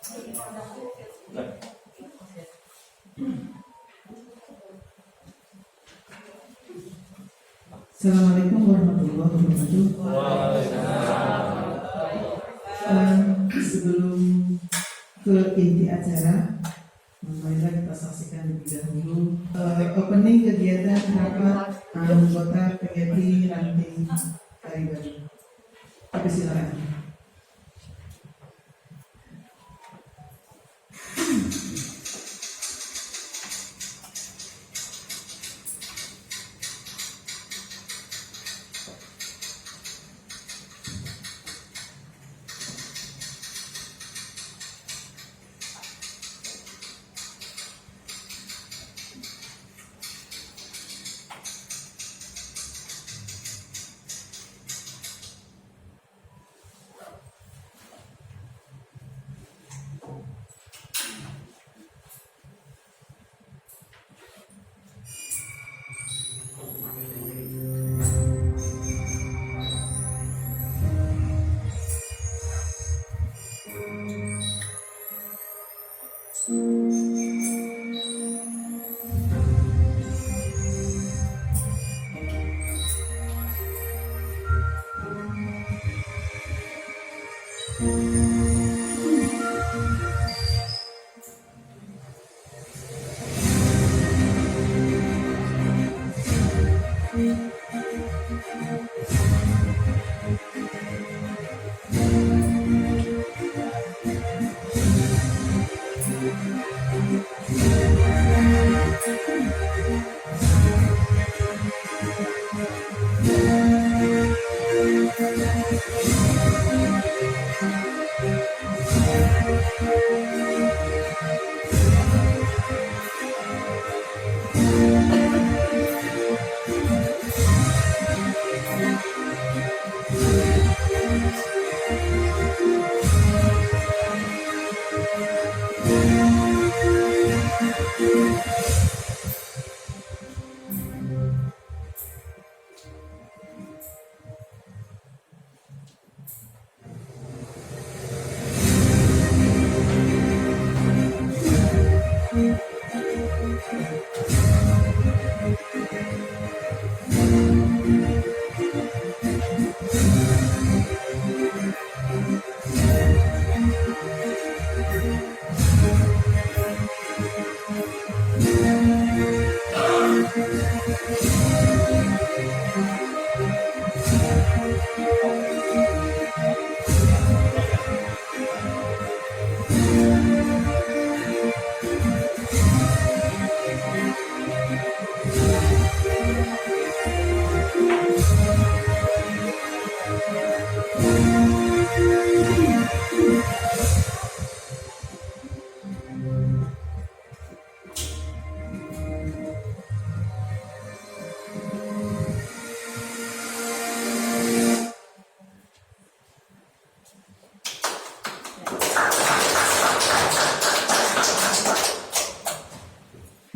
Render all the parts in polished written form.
Assalamualaikum warahmatullahi wabarakatuh. Sebelum ke inti acara, marilah kita saksikan lebih dahulu opening kegiatan rapat anggota PGRI Ranting Kalibaru. Silakan.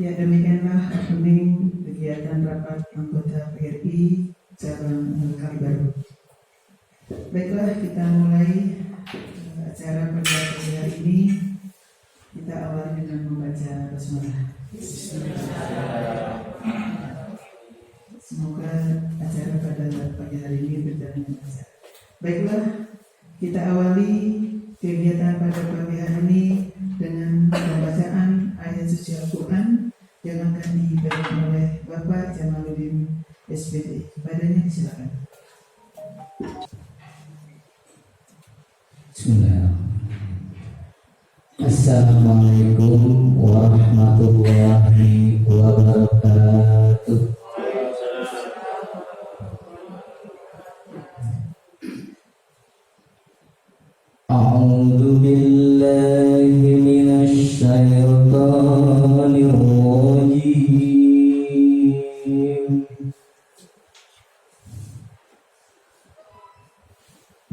Ya, demikianlah opening kegiatan rapat anggota PGRI cabang Kalibaru. Baiklah, kita mulai acara pada pagi hari ini. Kita awali dengan membaca basmalah. Semoga acara pada pagi hari ini berjalan dengan lancar. Baiklah, kita awali kegiatan pada pagi hari ini dengan pembacaan ayat suci Al-Quran yang akan dibacakan oleh Bapak Jamaluddin SPD. Kepadanya silakan. Bismillahirrahmanirrahim. Assalamualaikum warahmatullahi wabarakatuh. A'udzu billahi minasy syaithanir rajim.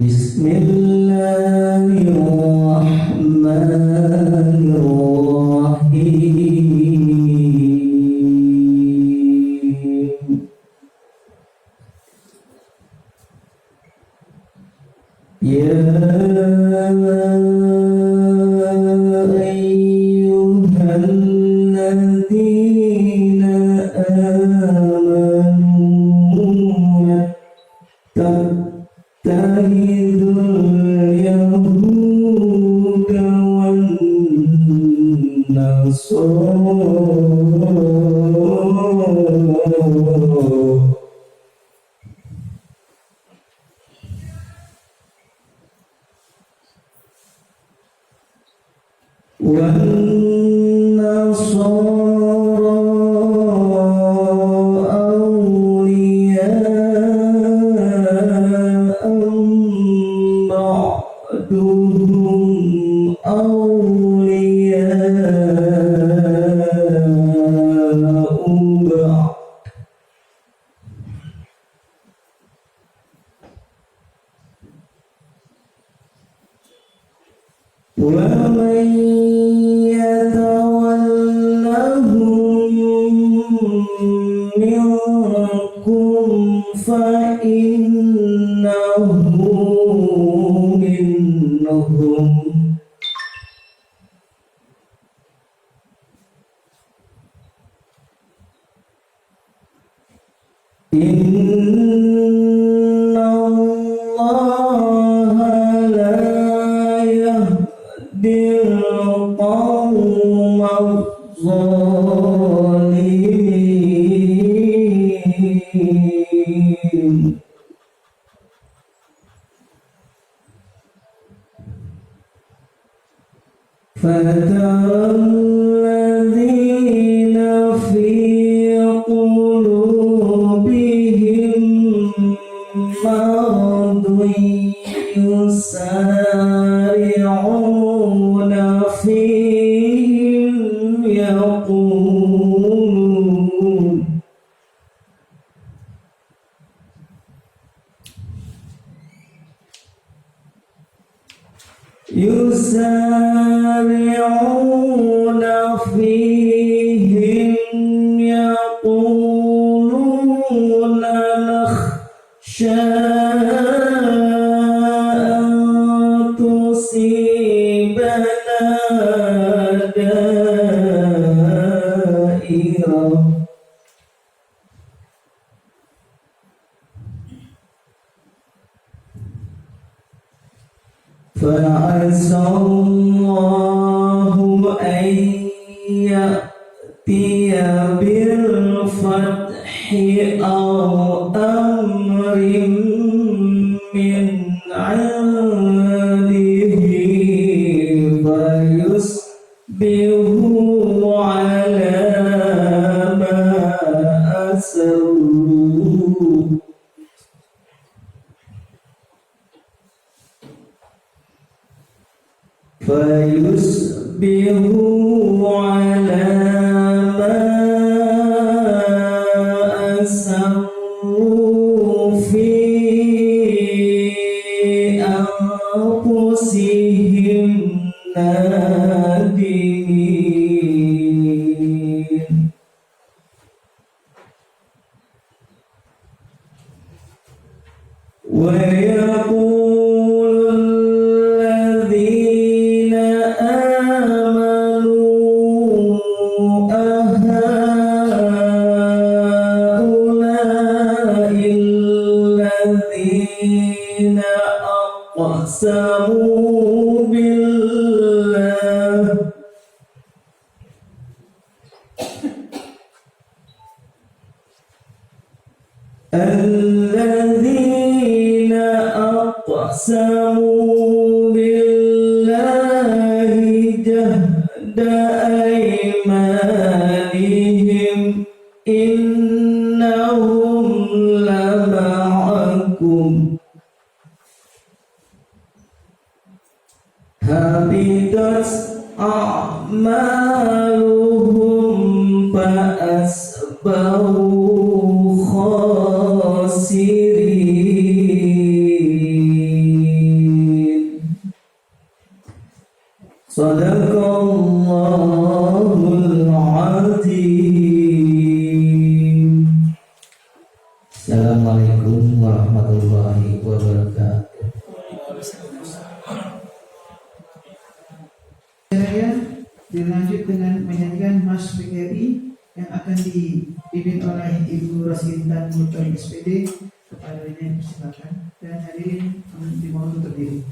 Bismillahirrahmanirrahim. Ya والنصارى أولياء بعضهم أولياء بعض ومن يتولهم منكم فإنه منهم إن الله لا يهدي القوم الظالمين فترى الذين في قلوبهم مرض يسارعون فيهم يسارعون فيهم يقولون نخشى أن تصيبنا دائرة فعسى الله أن يأتي بالفتح أو أمر من عنده فيصبحوا على ما أسروا على ما أسروا في أنفسهم نادمين ويقول الذين آمنوا أهؤلاء الذين أقسموا بالله الذين أقسموا بالله جهد أيمانهم إنهم لمعكم حبطت أعمالهم فأصبحوا خاسرين صدق الله العظيم. Assalamualaikum warahmatullahi wabarakatuh. Saya dilanjut dengan menyanyikan Mas PGRI yang akan dipimpin oleh Ibu Rosintan Murtoli SPD. Kepadanya persilakan dan hadirin dimohon untuk berdiri.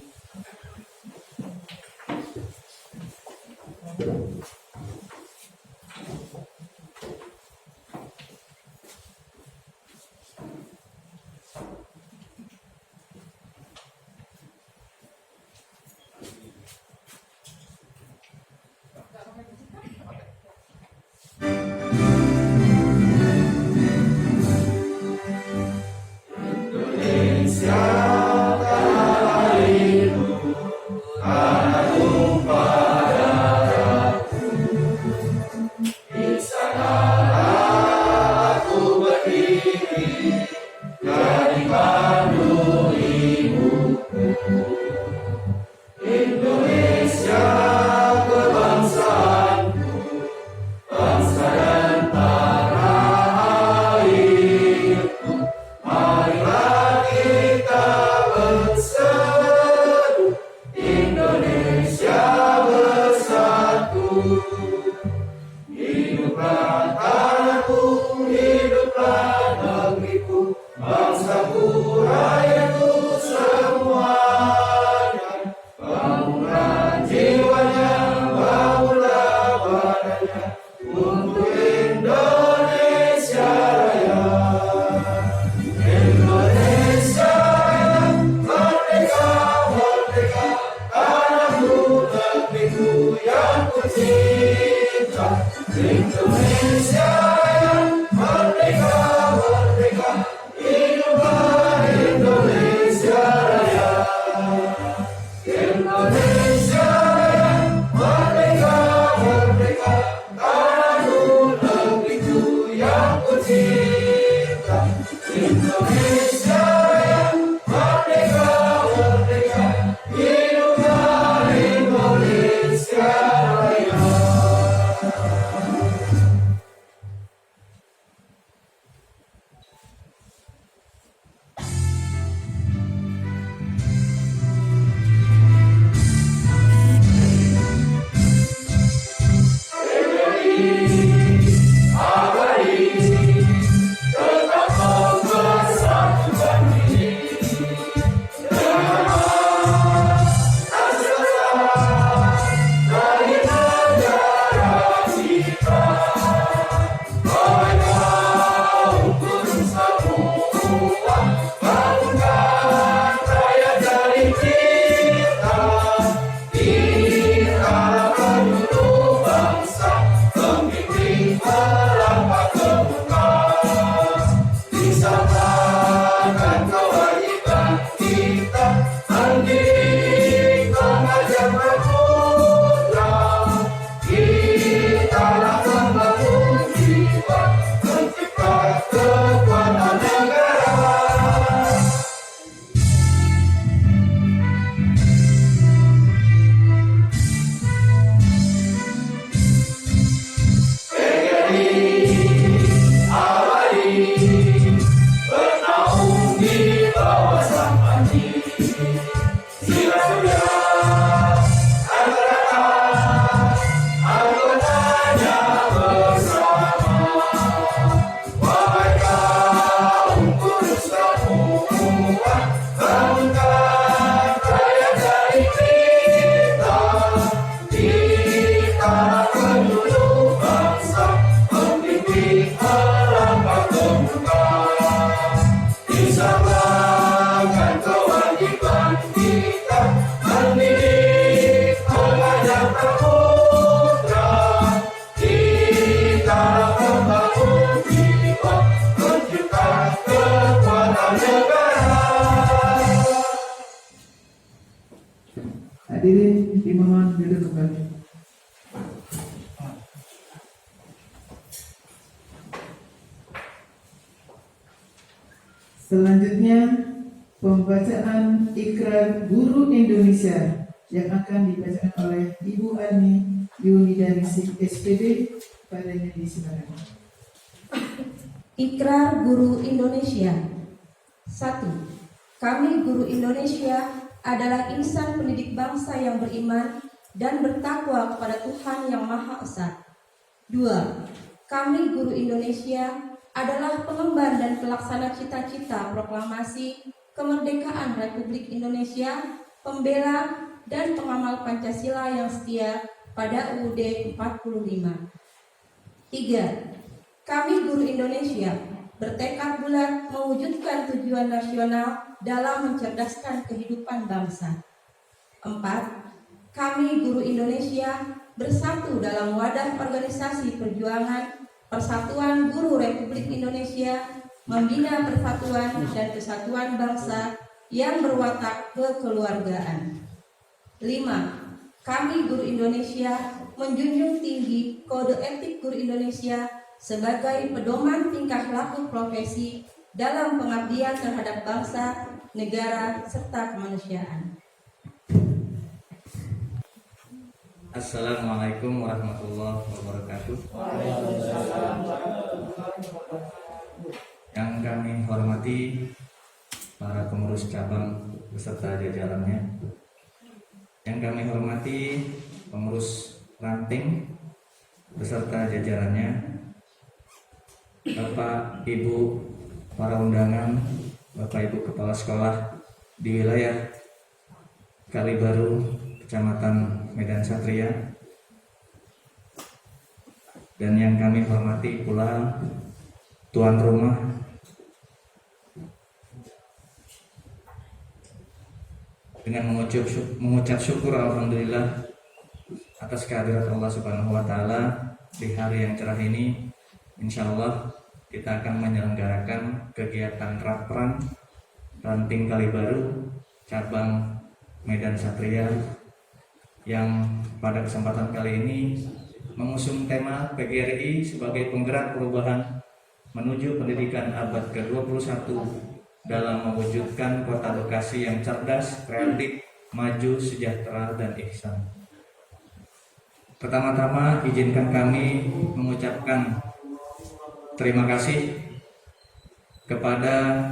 Hadirin dimohon duduk kembali. Selanjutnya pembacaan ikrar guru Indonesia yang akan dibacakan oleh Ibu Ani Yunidanisik SPD. Padanya disilakan. Ikrar Guru Indonesia. 1. Kami guru Indonesia adalah insan pendidik bangsa yang beriman dan bertakwa kepada Tuhan Yang Maha Esa. 2. Kami guru Indonesia adalah pengemban dan pelaksana cita-cita proklamasi kemerdekaan Republik Indonesia, pembela dan pengamal Pancasila yang setia pada UUD 45. 3. Kami guru Indonesia bertekad bulat mewujudkan tujuan nasional dalam mencerdaskan kehidupan bangsa. 4. Kami guru Indonesia bersatu dalam wadah organisasi perjuangan Persatuan Guru Republik Indonesia, membina persatuan dan kesatuan bangsa yang berwatak kekeluargaan. 5. Kami guru Indonesia menjunjung tinggi kode etik guru Indonesia sebagai pedoman tingkah laku profesi dalam pengabdian terhadap bangsa, negara, serta kemanusiaan. Assalamualaikum warahmatullahi wabarakatuh. Yang kami hormati para pengurus cabang beserta jajarannya, yang kami hormati pengurus ranting beserta jajarannya, Bapak Ibu para undangan, Bapak Ibu kepala sekolah di wilayah Kalibaru, Kecamatan Medan Satria, dan yang kami hormati pula tuan rumah, dengan mengucap syukur alhamdulillah atas kehadirat Allah Subhanahu wa taala di hari yang cerah ini. Insya Allah kita akan menyelenggarakan kegiatan Rapran Ranting Kalibaru cabang Medan Satria yang pada kesempatan kali ini mengusung tema PGRI sebagai penggerak perubahan menuju pendidikan abad ke-21 dalam mewujudkan kota Bekasi yang cerdas, kreatif, maju, sejahtera, dan ihsan. Pertama-tama izinkan kami mengucapkan terima kasih kepada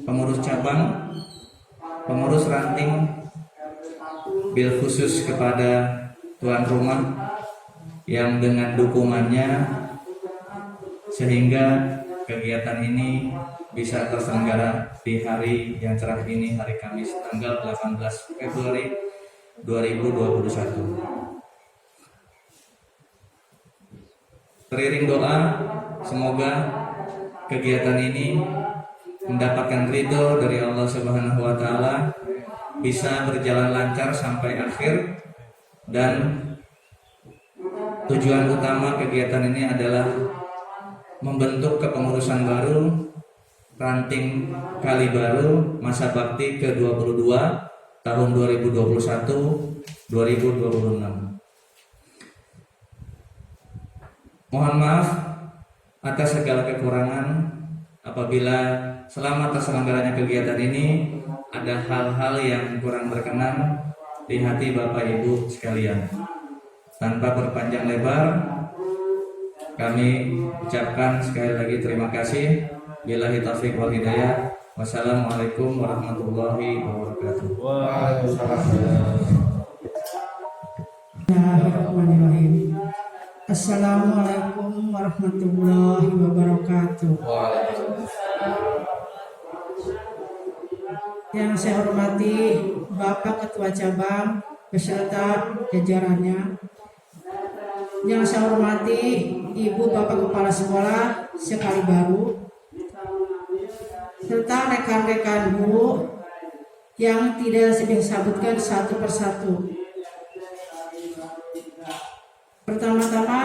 pengurus cabang, pengurus ranting, bil khusus kepada tuan rumah yang dengan dukungannya sehingga kegiatan ini bisa terselenggara di hari yang cerah ini, hari Kamis tanggal 18 Februari 2021. Teriring doa, semoga kegiatan ini mendapatkan ridho dari Allah Subhanahu wa taala, bisa berjalan lancar sampai akhir, dan tujuan utama kegiatan ini adalah membentuk kepengurusan baru Ranting Kalibaru masa bakti ke-22 tahun 2021-2026. Mohon maaf atas segala kekurangan apabila selama terselenggaranya kegiatan ini ada hal-hal yang kurang berkenan di hati Bapak Ibu sekalian. Tanpa berpanjang lebar, kami ucapkan sekali lagi terima kasih. Billahi taufiq wal hidayah. Wassalamualaikum warahmatullahi wabarakatuh. Bismillahirrahmanirrahim. Assalamualaikum warahmatullahi wabarakatuh. Yang saya hormati Bapak Ketua Cabang beserta jajarannya. Yang saya hormati Ibu Bapak Kepala Sekolah Sekalibaru serta rekan-rekan guru yang tidak saya sebutkan satu persatu. Pertama-tama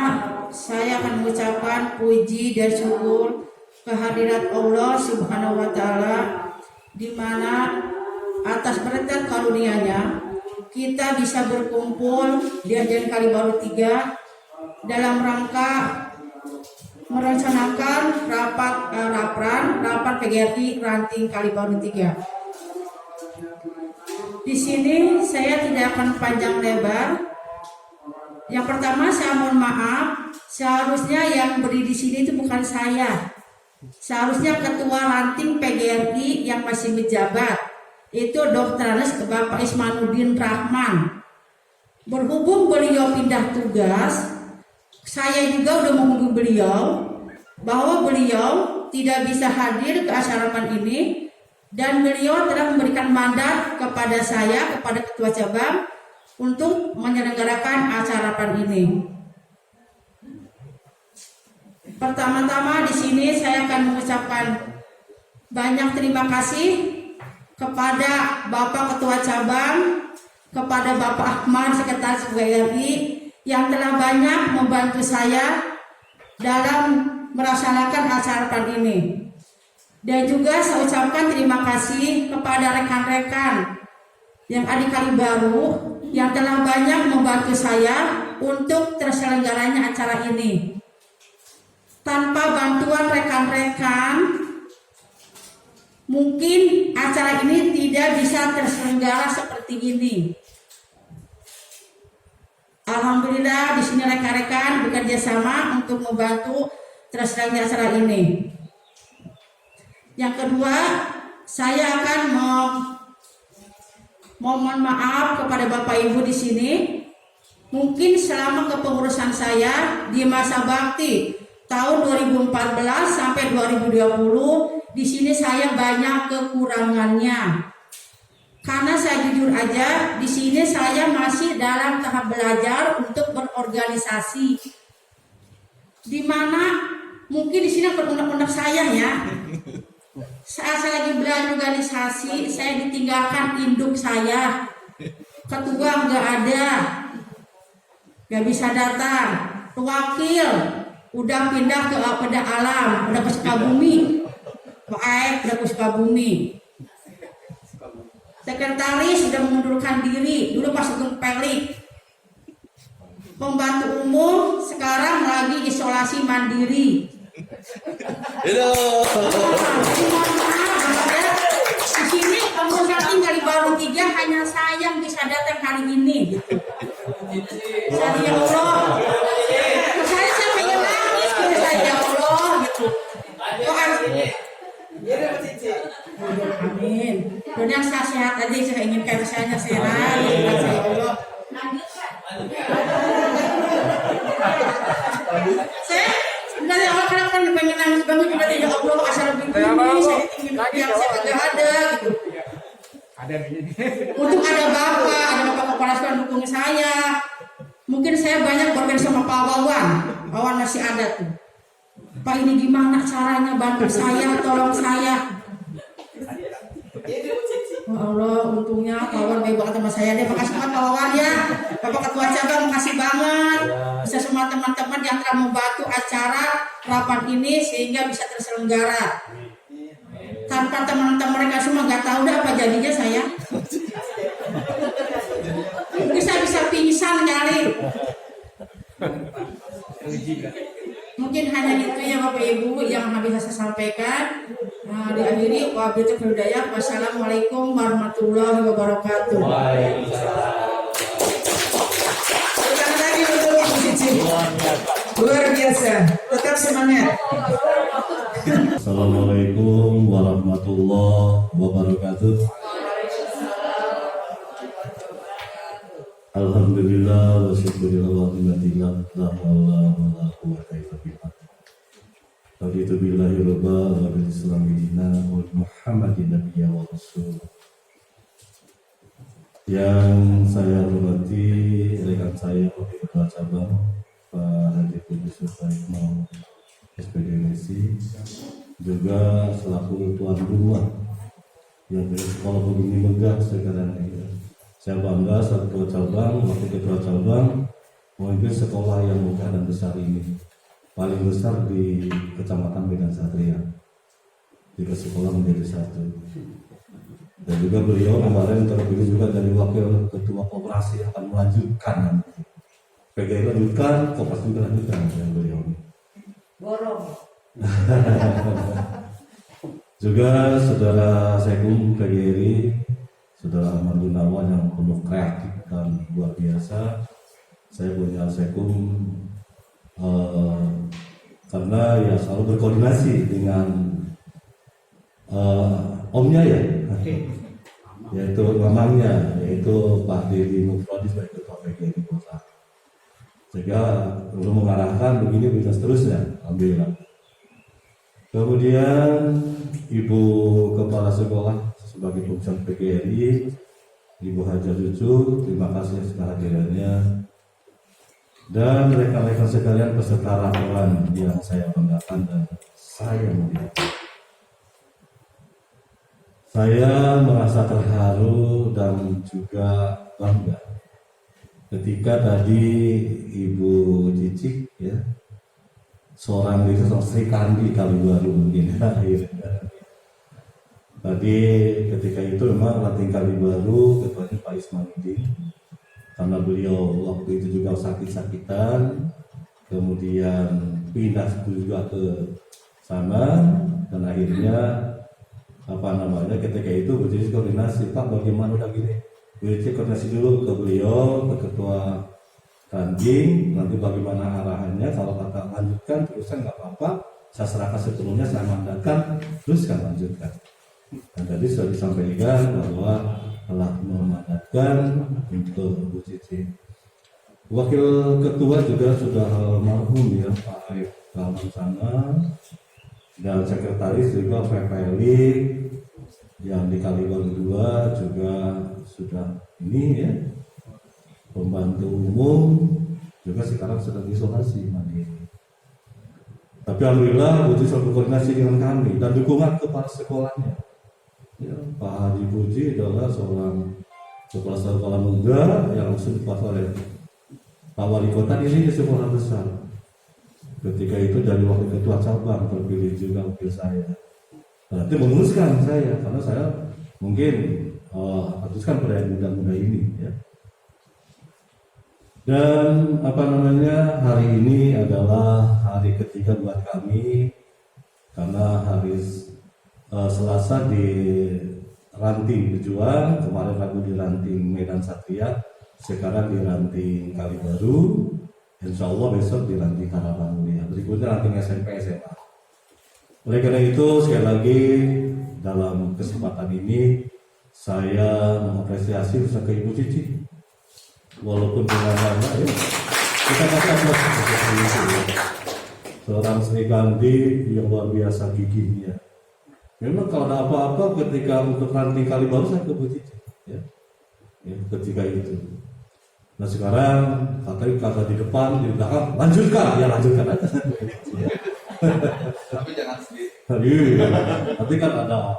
saya akan mengucapkan puji dan syukur kehadirat Allah Subhanahu wa taala, di mana atas berkat karunia-Nya kita bisa berkumpul di Ajen Kalibaru 3 dalam rangka merencanakan rapat PGRI Ranting Kalibaru 3. Di sini saya tidak akan panjang lebar. Yang pertama saya mohon maaf, seharusnya yang berdiri di sini itu bukan saya. Seharusnya Ketua Ranting PGRI yang masih menjabat itu Dr. Anes Bapak Ismanuddin Rahman. Berhubung beliau pindah tugas, saya juga udah menghubungi beliau bahwa beliau tidak bisa hadir ke acara ini, dan beliau telah memberikan mandat kepada saya, kepada Ketua Cabang, untuk menyelenggarakan acara ini. Pertama-tama di sini saya akan mengucapkan banyak terima kasih kepada Bapak Ketua Cabang, kepada Bapak Ahmad Sekretaris PGRI yang telah banyak membantu saya dalam melaksanakan acara ini. Dan juga saya ucapkan terima kasih kepada rekan-rekan yang ada di Kalibaru yang telah banyak membantu saya untuk terselenggaranya acara ini. Tanpa bantuan rekan-rekan, mungkin acara ini tidak bisa terselenggara seperti ini. Alhamdulillah di sini rekan-rekan bekerja sama untuk membantu terselenggaranya acara ini. Yang kedua, saya akan mohon maaf kepada Bapak Ibu di sini. Mungkin selama kepengurusan saya di masa bakti tahun 2014 sampai 2020, di sini saya banyak kekurangannya. Karena saya jujur aja, di sini saya masih dalam tahap belajar untuk berorganisasi. Di mana mungkin di sini undang-undang saya ya. Saat saya lagi belajar organisasi, saya ditinggalkan induk saya. Ketua nggak ada. gak bisa datang. Wakil udah pindah ke Pada Alam, udah ke Sukabumi. Pak Aek udah ke Sukabumi. Sekretaris sudah mengundurkan diri, dulu pas Gunung Pelik. Pembantu umum sekarang lagi isolasi mandiri. Jadi mohon maaf ya, di sini kemudian tinggal di baru 3 hanya saya yang bisa datang hari ini. Gitu. Saya ya Allah, saya pengen nangis gitu saya ya Allah gitu. Amin. Dan yang saya sehat aja saya inginkan saya sehat. Saya Allah. Saya sebenarnya Allah kadang-kadang pengen nangis banget juga ya Allah asal begini saya ingin yang saya kagak ada gitu. Untuk ada bapak kepala sekolah dukung saya. Mungkin saya banyak berkaitan sama Pak Wawan masih ada tuh. Pak ini gimana caranya bantu saya, tolong saya. Oh Allah, untungnya Pak Wawan baik banget sama saya deh. Makasih banget Pak Wawan ya. Bapak Ketua Cabang, makasih banget. Bisa semua teman-teman yang telah membantu acara rapat ini sehingga bisa terselenggara. Tanpa teman-teman mereka semua nggak tahu dah apa jadinya saya. Mungkin saya bisa pingsan kali. Mungkin hanya itu ya Bapak Ibu yang bisa saya sampaikan. Nah, diakhiri wabillahi taufiq. Wassalamualaikum warahmatullahi wabarakatuh. Sekali lagi untuk Ibu Cici. Luar biasa. Tetap semangat. Assalamualaikum warahmatullahi wabarakatuh. Alhamdulillah wa syukurillah wa ni'matillah la haula wa la quwwata illa billah. Raditu billahi rabba wa bil islami dina wa Muhammadin nabiyya wa rasul. Yang saya hormati rekan saya Wakil Ketua Cabang Pak Haji Kudus Baikmal SPD Messi, juga selaku tuan rumah yang dari sekolah begini megah sekarang ini. Saya bangga selaku ketua cabang, wakil ketua cabang memimpin sekolah yang megah dan besar ini, paling besar di Kecamatan Medan Satria. 3 sekolah menjadi 1. Dan juga beliau kemarin terpilih juga dari wakil ketua koperasi akan melanjutkan nanti. PGRI lanjutkan, koperasi melanjutkan yang beliau. Borong. Juga saudara Sekum PGRI, saudara Ahmad Gunawan yang penuh kreatif dan luar biasa. Saya punya Sekum karena ya selalu berkoordinasi dengan omnya ya, yaitu mamangnya, yaitu Pak Didi Mufrodi sebagai ketua PGRI Kota. Sehingga perlu mengarahkan begini seterusnya, alhamdulillah. Kemudian Ibu Kepala Sekolah sebagai pimpinan PGRI, Ibu Haja Lucu, terima kasih atas kehadirannya. Dan rekan-rekan sekalian peserta rapat yang saya banggakan dan saya muliakan. Saya merasa terharu dan juga bangga ketika tadi Ibu Cicik ya, seorang itu Sri Kandi Kalibaru mungkin akhirnya. Tadi ketika itu memang Ranting Kalibaru ketuanya Pak Ismanuddin, karena beliau waktu itu juga sakit-sakitan, kemudian pindah juga ke sana dan akhirnya ketika itu berjadi koordinasi, Pak bagaimana udah gini, berjadi koordinasi dulu ke beliau, ke ketua ranting, nanti bagaimana arahannya, kalau kata lanjutkan teruskan nggak apa-apa, saya serahkan sepenuhnya, saya mandatkan, teruskan lanjutkan. Dan tadi sudah disampaikan bahwa telah memandatkan untuk Bu Cici. Wakil ketua juga sudah almarhum ya Pak Arif Rahman sana, dan sekretaris juga Pak Felix yang di Kalibaru 2 juga sudah ini ya, pembantu umum juga sekarang sedang isolasi mandiri. Tapi alhamdulillah Bu Cici selalu berkoordinasi dengan kami dan dukungan kepada sekolahnya. Ya, Pak Haji Puji adalah seorang kepala sekolah muda yang langsung dikuasai oleh Pak Wali Kota ini sekolah besar. Ketika itu dari wakil ketua cabang terpilih juga wakil saya. Berarti memuluskan saya karena saya mungkin haruskan pada yang muda-muda ini ya. Dan hari ini adalah hari ketiga buat kami karena hari Selasa di Ranting Berjuang, kemarin Rabu di Ranting Medan Satria, sekarang di Ranting Kalibaru, insya Allah besok di Ranting Harapan Mulia, berikutnya Ranting SMP SMA. Oleh karena itu sekali lagi dalam kesempatan ini saya mengapresiasi usaha ke Ibu Cici, walaupun dengan lama ya kita kasih seorang Sri Kandi yang luar biasa gigihnya. Memang kalau ada apa-apa ketika untuk Ranting Kalibaru saya ke Bu Cici ya ketika itu. Nah sekarang kata di depan, di belakang, lanjutkan aja. Tapi jangan sendiri. Nanti kan ada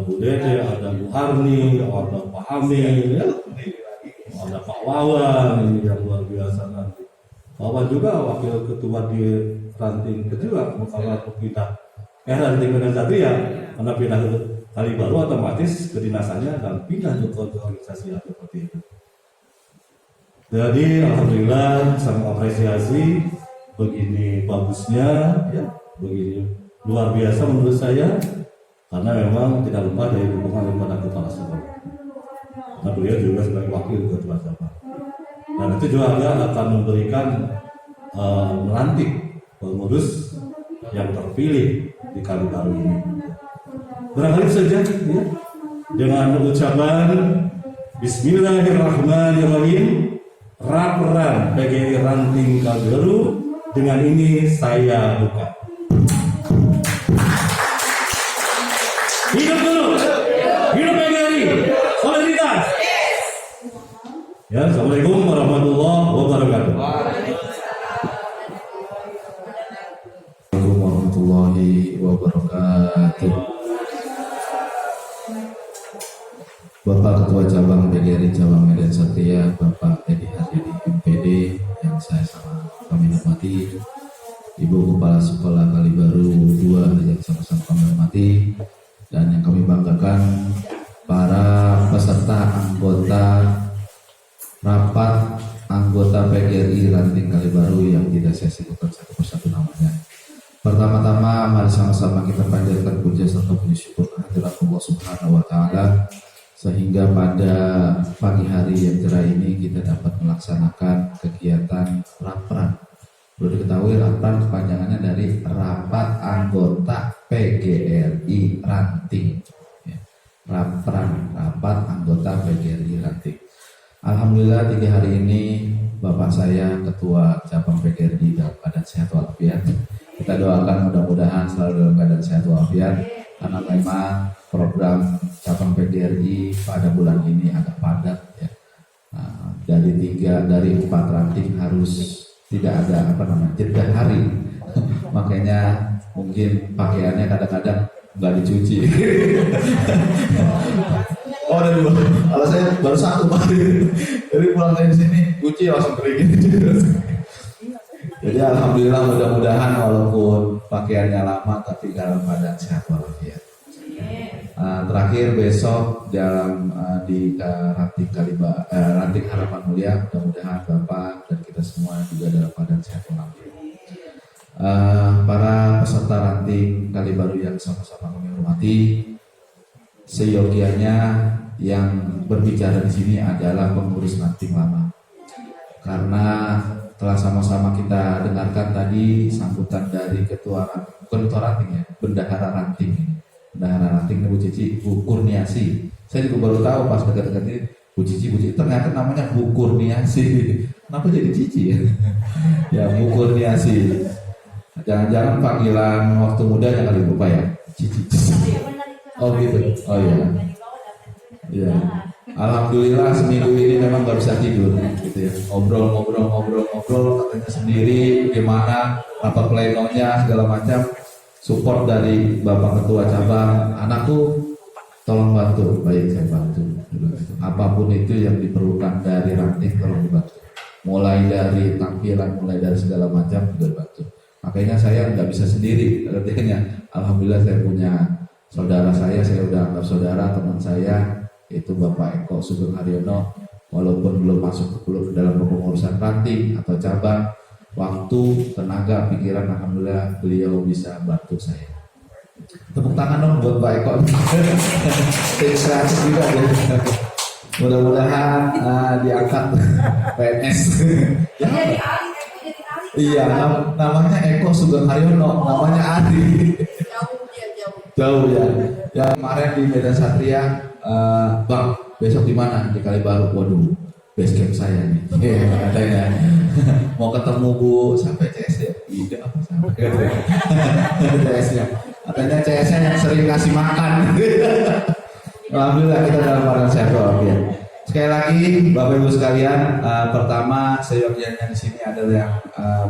Bu Dede, ada Bu Harni, ada Pak Hamid, ya. Ada Pak Wawan yang luar biasa nanti. Wawan juga wakil ketua di Ranting Berjuang, kalau pindah Ranting Medan Satria, karena pindah ke Kalibaru otomatis kedinasannya dan pindah ke organisasi seperti itu. Jadi alhamdulillah sangat apresiasi begini bagusnya ya, begini luar biasa menurut saya karena memang tidak lupa dari dukungan daripada kepala sekolah. Nah beliau juga sebagai wakil ketua cabang. Dan itu juga akan memberikan melantik pengurus yang terpilih di Kalibaru ini. Barangkali saja ya, dengan ucapan Bismillahirrahmanirrahim. Raperan PGRI Ranting Kalibaru dengan ini saya buka. Hidup dulu, hidup PGRI, solidaritas. Ya, assalamualaikum warahmatullahi wabarakatuh. Assalamualaikum warahmatullahi wabarakatuh. Bapak Ketua Cabang PGRI Cabang Medan Satria, Bapak Edi Haryadi MPD yang saya sama kami hormati, Ibu Kepala Sekolah Kalibaru 2 yang sama-sama kami hormati, dan yang kami banggakan para peserta anggota rapat anggota PGRI Ranting Kalibaru yang tidak saya sebutkan satu persatu namanya. Pertama-tama mari sama-sama kita panjatkan puja serta puji syukur kehadirat Allah Subhanahu wa taala sehingga pada pagi hari yang cerah ini kita dapat melaksanakan kegiatan rapran. Perlu diketahui rapran kepanjangannya dari rapat anggota PGRI Ranting. Rapran, rapat anggota PGRI Ranting. Alhamdulillah 3 hari ini Bapak saya Ketua Cabang PGRI dalam keadaan sehat walafiat. Kita doakan mudah-mudahan selalu dalam keadaan sehat walafiat karena memang program cabang PGRI pada bulan ini agak padat ya. Nah, dari 4 ranting harus tidak ada jeda hari. Makanya mungkin pakaiannya kadang-kadang nggak dicuci. Oh ada 2. Kalau saya baru 1 Pak. Jadi pulang dari sini cuci langsung kering. Jadi alhamdulillah mudah-mudahan walaupun pakaiannya lama tapi dalam keadaan sehat walafiat. Terakhir besok dalam di Ranting Harapan Mulia, mudah-mudahan Bapak dan kita semua juga dalam keadaan sehat walafiat. Para peserta Ranting Kalibaru yang sama-sama kami hormati, seyogianya yang berbicara di sini adalah pengurus Ranting lama, karena telah sama-sama kita dengarkan tadi sambutan dari Bendahara Ranting ini. Bendahara Ranting Bu Cici, Bu Kurniasi. Saya juga baru tahu pas dekat-dekat ini Bu Cici, ternyata namanya Bu Kurniasi. Kenapa jadi Cici ya? Ya Bu Kurniasi. Jangan-jangan panggilan waktu mudanya kali Bapak ya? Cici. Oh gitu. Oh iya. Iya. Alhamdulillah seminggu ini memang gak bisa tidur gitu ya. Ngobrol katanya sendiri gimana rapat plenonya segala macam. Support dari Bapak Ketua Cabang, anakku tolong bantu, baik saya bantu. Apapun itu yang diperlukan dari Ranting tolong dibantu. mulai dari tampilan, mulai dari segala macam juga dibantu. Makanya saya nggak bisa sendiri artinya. Alhamdulillah saya punya saudara saya udah anggap saudara, teman saya itu Bapak Eko Sugeng Haryono, walaupun belum masuk ke dalam kepengurusan ranting atau cabang, waktu, tenaga, pikiran, alhamdulillah beliau bisa bantu saya. Tepuk tangan dong buat Pak Eko. Inspirasi juga ya. Mudah-mudahan diangkat PNS. Iya, namanya Eko Sugeng Haryono, namanya Adi. Jauh ya. Ya kemarin di Medan Satria, Bang, besok di mana? Di Kalibaru. Waduh, base camp saya nih. Katanya mau ketemu Bu sampai CS ya. Ida apa sampai CS-nya. Katanya CS-nya yang sering kasih makan. Alhamdulillah kita dalam keadaan sehat walafiat. Sekali lagi Bapak Ibu sekalian, pertama seyogianya di sini adalah yang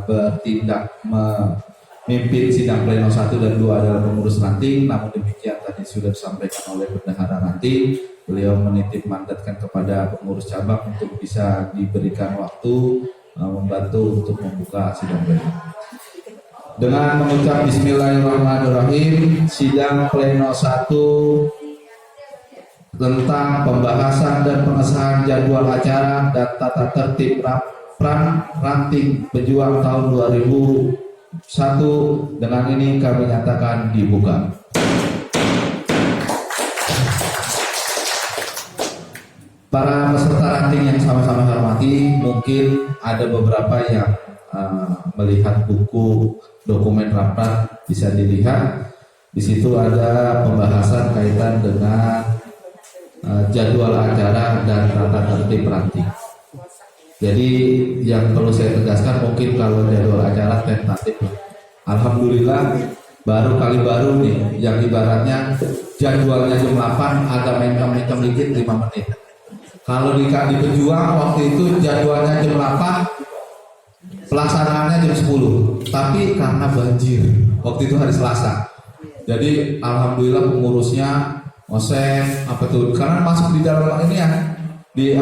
bertindak memimpin sidang pleno 1 dan 2 adalah pengurus ranting. Namun demikian tadi sudah disampaikan oleh bendahara ranting, beliau menitip mandatkan kepada pengurus cabang untuk bisa diberikan waktu membantu untuk membuka sidang pleno. Dengan mengucap Bismillahirrahmanirrahim, sidang pleno 1 tentang pembahasan dan pengesahan jadwal acara dan tata tertib ranting pejuang tahun 2001 dengan ini kami nyatakan dibuka. Para peserta ranting yang sama-sama hormati, mungkin ada beberapa yang melihat buku dokumen rapat, bisa dilihat di situ ada pembahasan kaitan dengan jadwal acara dan tata tertib ranting. Jadi yang perlu saya tegaskan, mungkin kalau jadwal acara tentatif, alhamdulillah baru nih yang ibaratnya jadwalnya jam 8 agak mencam dikit 5 menit. Kalau di pejuang waktu itu jadwalnya jam 8, pelaksanaannya jam 10, tapi karena banjir waktu itu hari Selasa, jadi alhamdulillah pengurusnya Oseng apa tuh, karena masuk di dalam ini ya, di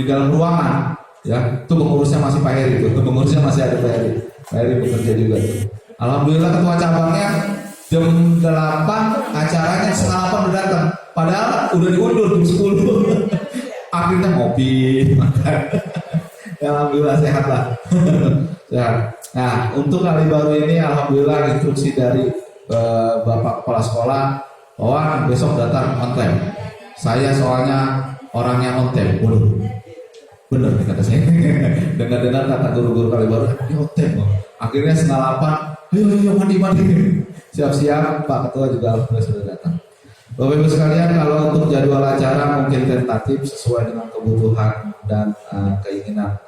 dalam ruangan ya, itu pengurusnya masih Pak Heri, itu pengurusnya masih ada Pak Heri bekerja juga. Alhamdulillah ketua cabangnya jam 8 acaranya setengah 8 udah datang, padahal udah diundur jam 10. Akhirnya ngopi makan. Ya, alhamdulillah sehat lah. Sehat. Nah untuk Kalibaru ini alhamdulillah instruksi dari Bapak Kepala Sekolah bahwa besok datang on time. Saya soalnya orangnya on time. Waduh, bener nih kata saya. Dengar-dengar kata guru-guru Kalibaru, ini on time. Akhirnya setengah 8, ayo mandi. Siap-siap, Pak Ketua juga alhamdulillah sudah datang. Bapak Ibu sekalian, kalau untuk jadwal acara mungkin tentatif sesuai dengan kebutuhan dan keinginan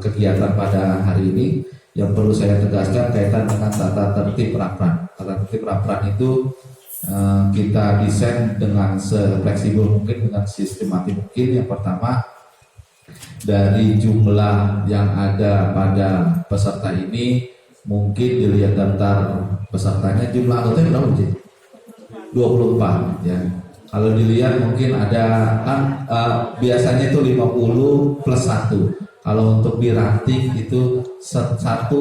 kegiatan pada hari ini. Yang perlu saya tegaskan kaitan dengan tata tertib rapran. Tata tertib rapran itu kita desain dengan sefleksibel mungkin, dengan sistematik mungkin. Yang pertama, dari jumlah yang ada pada peserta ini, mungkin dilihat daftar pesertanya, jumlah anggotanya berapa sih? 24 ya. Kalau dilihat mungkin ada kan biasanya itu 50 plus 1. Kalau untuk di ranting itu 1,2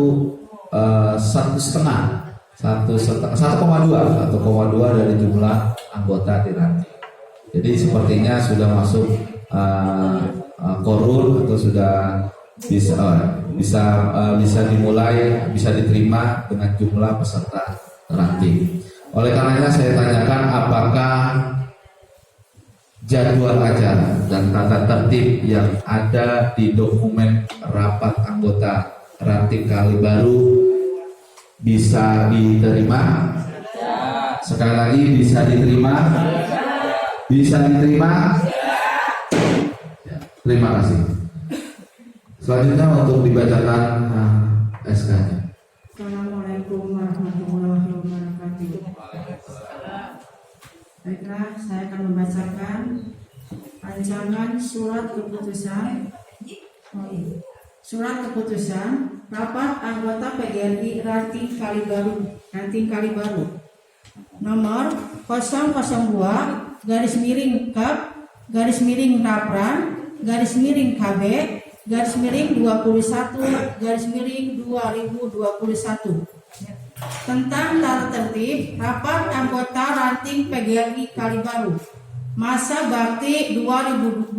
dari jumlah anggota di ranting. Jadi sepertinya sudah masuk korun atau sudah bisa dimulai, bisa diterima dengan jumlah peserta ranting. Oleh karenanya saya tanyakan apakah jadwal acara dan tata tertib yang ada di dokumen rapat anggota ranting Kalibaru bisa diterima? Sekali lagi, bisa diterima? Bisa diterima? Terima kasih. Selanjutnya untuk dibacakan SK-nya. Assalamualaikum warahmatullahi wabarakatuh. Baiklah, saya akan membacakan rancangan surat keputusan rapat anggota PGRI Ranting Kalibaru nomor 002 _Kap _Rapran _KB 21/2021 tentang tata tertib rapat anggota ranting PGRI Kalibaru masa bakti 2022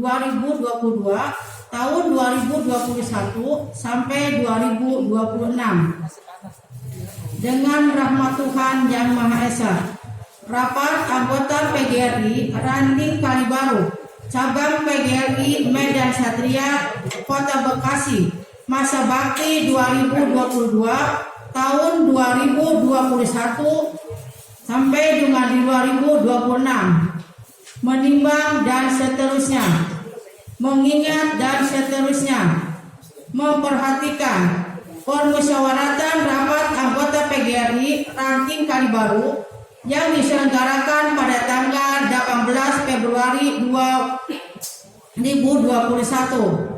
tahun 2021 sampai 2026. Dengan rahmat Tuhan Yang Maha Esa, rapat anggota PGRI Ranting Kalibaru cabang PGRI Medan Satria Kota Bekasi masa bakti 2022 tahun 2021 sampai dengan 2026, menimbang dan seterusnya, mengingat dan seterusnya, memperhatikan permusyawaratan rapat anggota PGRI Ranting Kalibaru yang diselenggarakan pada tanggal 18 Februari 2021.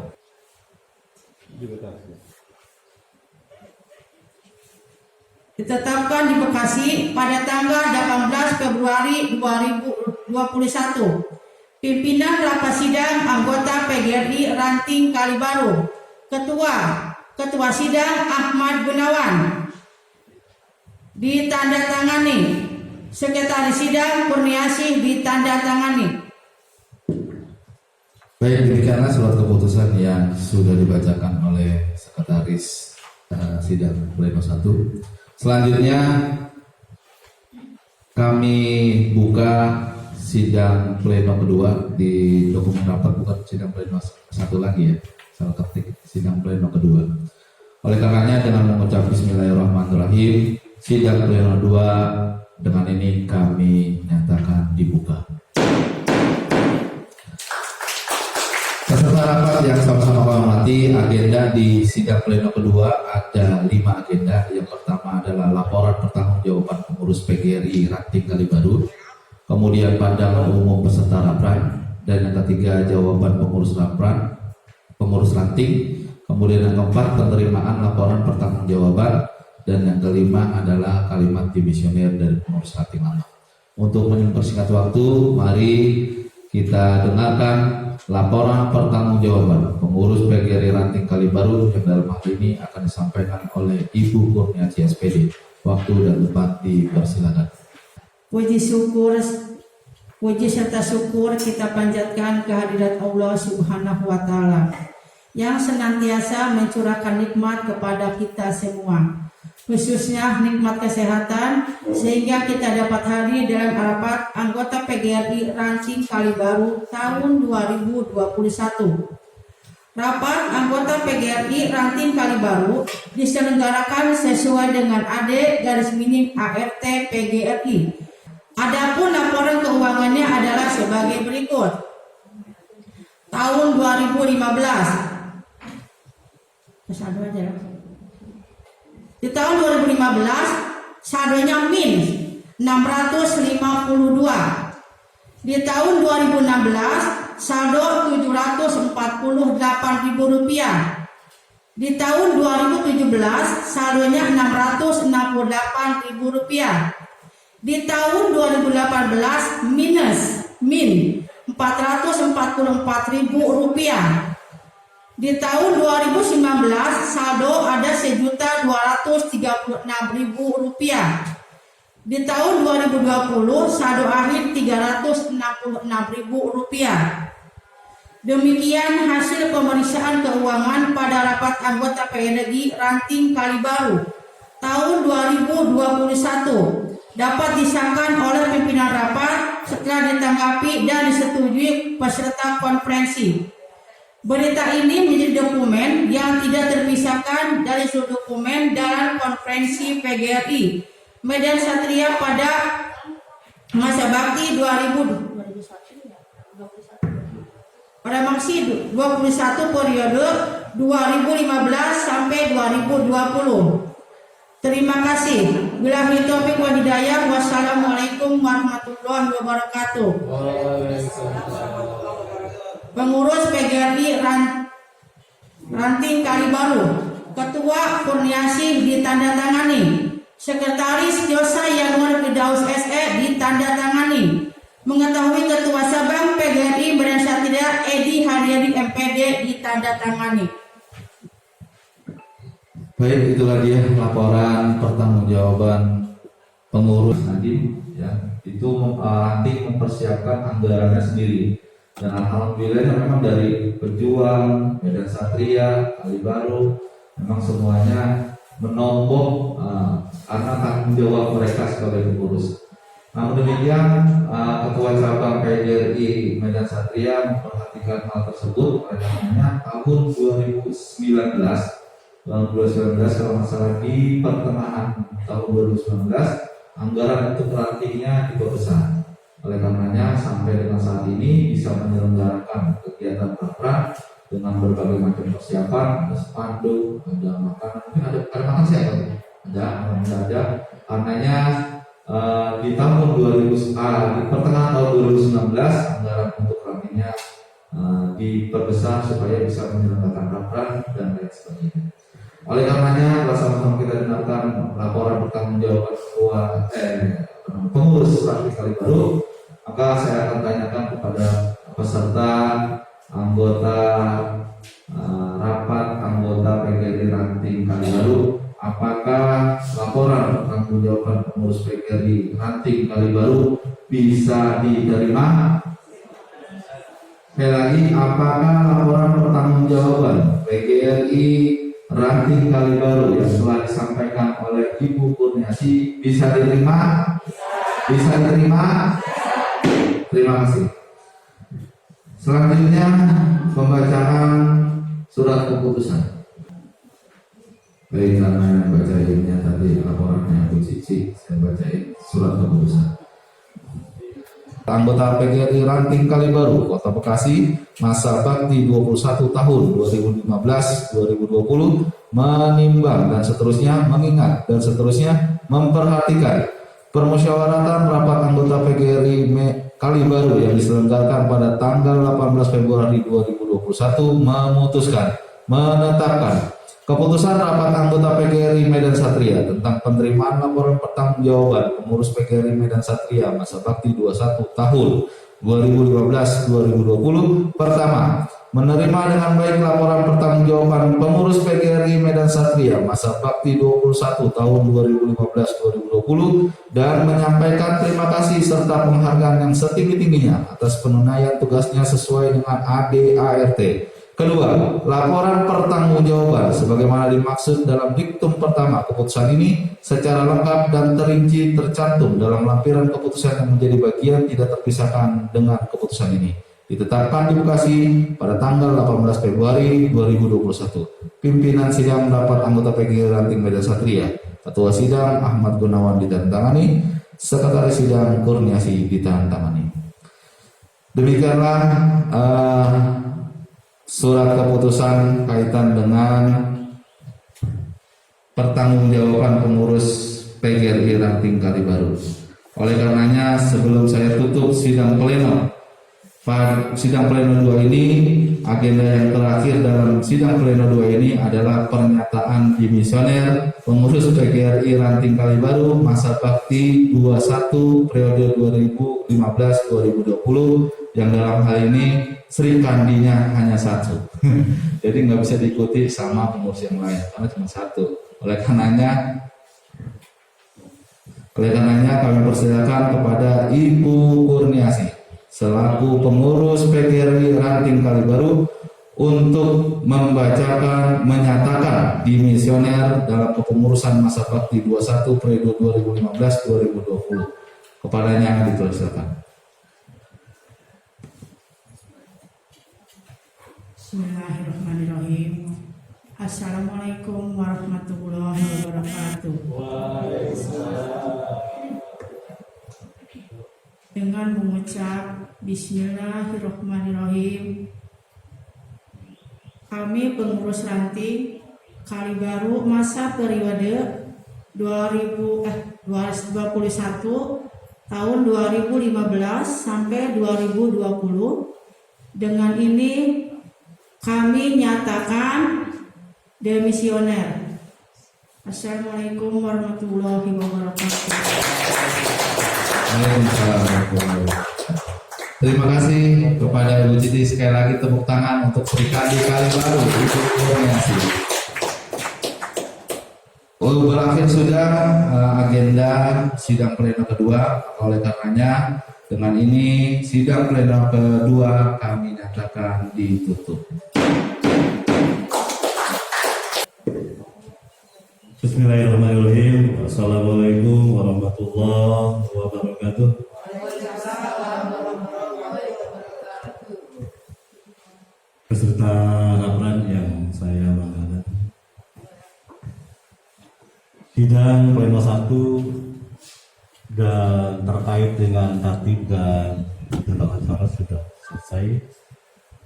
Ditetapkan di Bekasi pada tanggal 18 Februari 2021. Pimpinan rapat sidang anggota PGRI Ranting Kalibaru. Ketua sidang Ahmad Gunawan. Ditandatangani. Sekretaris sidang Kurniasih ditandatangani. Baik, demikianlah surat keputusan yang sudah dibacakan oleh sekretaris sidang pleno 1. Selanjutnya kami buka sidang pleno kedua di dokumen rapat, bukan sidang pleno 1 lagi ya, salah ketik sidang pleno kedua. Oleh karenanya dengan mengucap Bismillahirrahmanirrahim, sidang pleno 2 dengan ini kami nyatakan dibuka. Peserta rapat yang sama-sama menghormati, agenda di sidang pleno kedua ada 5 agenda. Yang pertama adalah laporan pertanggungjawaban pengurus PGRI Ranting Kalibaru, kemudian pandangan umum peserta rapran, dan yang ketiga jawaban pengurus ranting, kemudian yang keempat penerimaan laporan pertanggungjawaban, dan yang kelima adalah kalimat dimisioner dari pengurus ranting lama. Untuk mempersingkat waktu, mari kita dengarkan laporan pertanggungjawaban pengurus PGRI Ranting Kalibaru yang dalam hal ini akan disampaikan oleh Ibu Kurniasih SPD. Waktu dan tempat dipersilakan. Puji serta syukur kita panjatkan kehadirat Allah Subhanahu wa Ta'ala yang senantiasa mencurahkan nikmat kepada kita semua, khususnya nikmat kesehatan, sehingga kita dapat hadir dalam rapat anggota PGRI Ranting Kalibaru tahun 2021. Rapat anggota PGRI Ranting Kalibaru diselenggarakan sesuai dengan AD _ART PGRI. Adapun laporan keuangannya adalah sebagai berikut. Tahun 2015. Di tahun 2015 saldonya minus 652. Di tahun 2016 saldo Rp748.000. Di tahun 2017 saldonya Rp668.000. Di tahun 2018 min Rp444.000. Di tahun 2019 saldo ada Rp1.236.000. Di tahun 2020 saldo akhir Rp366.000. Demikian hasil pemeriksaan keuangan pada rapat anggota PGRI Ranting Kalibaru tahun 2021 dapat disahkan oleh pimpinan rapat setelah ditanggapi dan disetujui peserta konferensi. Berita ini menjadi dokumen yang tidak terpisahkan dari seluruh dokumen dalam konferensi PGRI Medan Satria pada masa bakti 21 periode 2015 sampai 2020. Terima kasih. Billahi taufiq wal hidayah. Wassalamualaikum warahmatullahi wabarakatuh. Pengurus PGRI Ranting Kalibaru, Ketua Kurniasih ditandatangani, Sekretaris Yosa Yanwar Firdaus SE ditandatangani, Mengetahui Ketua Sabang PGRI Medan Satria Edi Haryadi MPD ditandatangani. Baik, itulah dia laporan pertanggungjawaban pengurus Nadiem ya. Itu nanti mempersiapkan anggarannya sendiri. Dan alhamdulillah memang dari Pejuang, Medan Satria, Kalibaru memang semuanya menombok karena tanggung jawab mereka sebagai pengurus. Namun demikian, Ketua Cabang PGRI Medan Satria memperhatikan hal tersebut. Karena tahun 2019 kalau masalah di pertengahan tahun 2019 anggaran untuk rantingnya diperbesar. Oleh karenanya sampai dengan saat ini bisa menyelenggarakan kegiatan rapran dengan berbagai macam persiapan, ada spanduk, ada makanan, mungkin ada makan siapa? Ada. Karenanya di tahun di pertengahan tahun 2019 anggaran untuk rantingnya diperbesar supaya bisa menyelenggarakan rapran dan lain sebagainya. Oleh karenanya, sama-sama kita dengarkan laporan pertanggungjawaban ketua pengurus Rapi Kalibaru. Maka saya akan tanyakan kepada peserta, anggota rapat, anggota PGRI Ranting Kalibaru, apakah laporan pertanggungjawaban pengurus PGRI Ranting Kalibaru bisa diterima? Sekali lagi, apakah laporan pertanggungjawaban PGRI Ranting Kalibaru yang telah disampaikan oleh Ibu Kurniasi bisa diterima? Bisa diterima? Terima kasih. Selanjutnya pembacaan surat keputusan. Baik, karena yang bacainnya tadi laporannya Bu Cici, saya bacain surat keputusan. Anggota PGRI Ranting Kalibaru Kota Bekasi masa bakti 21 tahun 2015-2020 menimbang dan seterusnya, mengingat dan seterusnya, memperhatikan permusyawaratan rapat anggota PGRI Kalibaru yang diselenggarakan pada tanggal 18 Februari 2021 memutuskan menetapkan keputusan rapat anggota PGRI Medan Satria tentang penerimaan laporan pertanggungjawaban pengurus PGRI Medan Satria masa bakti 21 tahun 2015-2020. Pertama, menerima dengan baik laporan pertanggungjawaban pengurus PGRI Medan Satria masa bakti 21 tahun 2015-2020 dan menyampaikan terima kasih serta penghargaan yang setinggi-tingginya atas penunaian tugasnya sesuai dengan ADART. Kedua, laporan pertanggungjawaban sebagaimana dimaksud dalam diktum pertama keputusan ini secara lengkap dan terinci tercantum dalam lampiran keputusan yang menjadi bagian tidak terpisahkan dengan keputusan ini. Ditetapkan di Bekasi pada tanggal 18 Februari 2021. Pimpinan sidang rapat anggota PGRI Ranting Medan Satria. Ketua sidang Ahmad Gunawan ditandatangani, Sekretaris sidang Kurniasi ditandatangani. Demikianlah surat keputusan kaitan dengan pertanggungjawaban pengurus PGRI Ranting Kalibaru. Oleh karenanya, sebelum saya tutup sidang pleno 2 ini, agenda yang terakhir dalam sidang pleno 2 ini adalah pernyataan dimisioner pengurus PGRI Ranting Kalibaru masa bakti 21 periode 2015-2020 yang dalam hal ini Sri Kandinya hanya 1. Jadi nggak bisa diikuti sama pengurus yang lain karena cuma 1. Oleh karenanya kami persilakan kepada Ibu Kurniasi selaku pengurus PGRI Ranting Kalibaru untuk menyatakan dimisioner dalam kepengurusan masa bakti 21 periode 2015-2020. Kepadanya dipersilakan. Bismillahirrahmanirrahim. Assalamualaikum warahmatullahi wabarakatuh. Dengan mengucap Bismillahirrahmanirrahim, kami pengurus Ranting Kalibaru masa periode 2021 tahun 2015 sampai 2020. Dengan ini kami nyatakan demisioner. Assalamualaikum warahmatullahi wabarakatuh. Waalaikumsalam warahmatullahi wabarakatuh. Terima kasih kepada Ibu Citi, sekali lagi tepuk tangan untuk Serikandi Kalibaru Ibu Kurniasi. Berakhir sudah agenda sidang pleno kedua, oleh karenanya dengan ini sidang pleno kedua kami nyatakan ditutup. Bismillahirrahmanirrahim. Assalamualaikum warahmatullahi wabarakatuh. Beserta rapran yang saya banggakan. Sidang pleno 1 dan terkait dengan tatib dan tentang acara sudah selesai.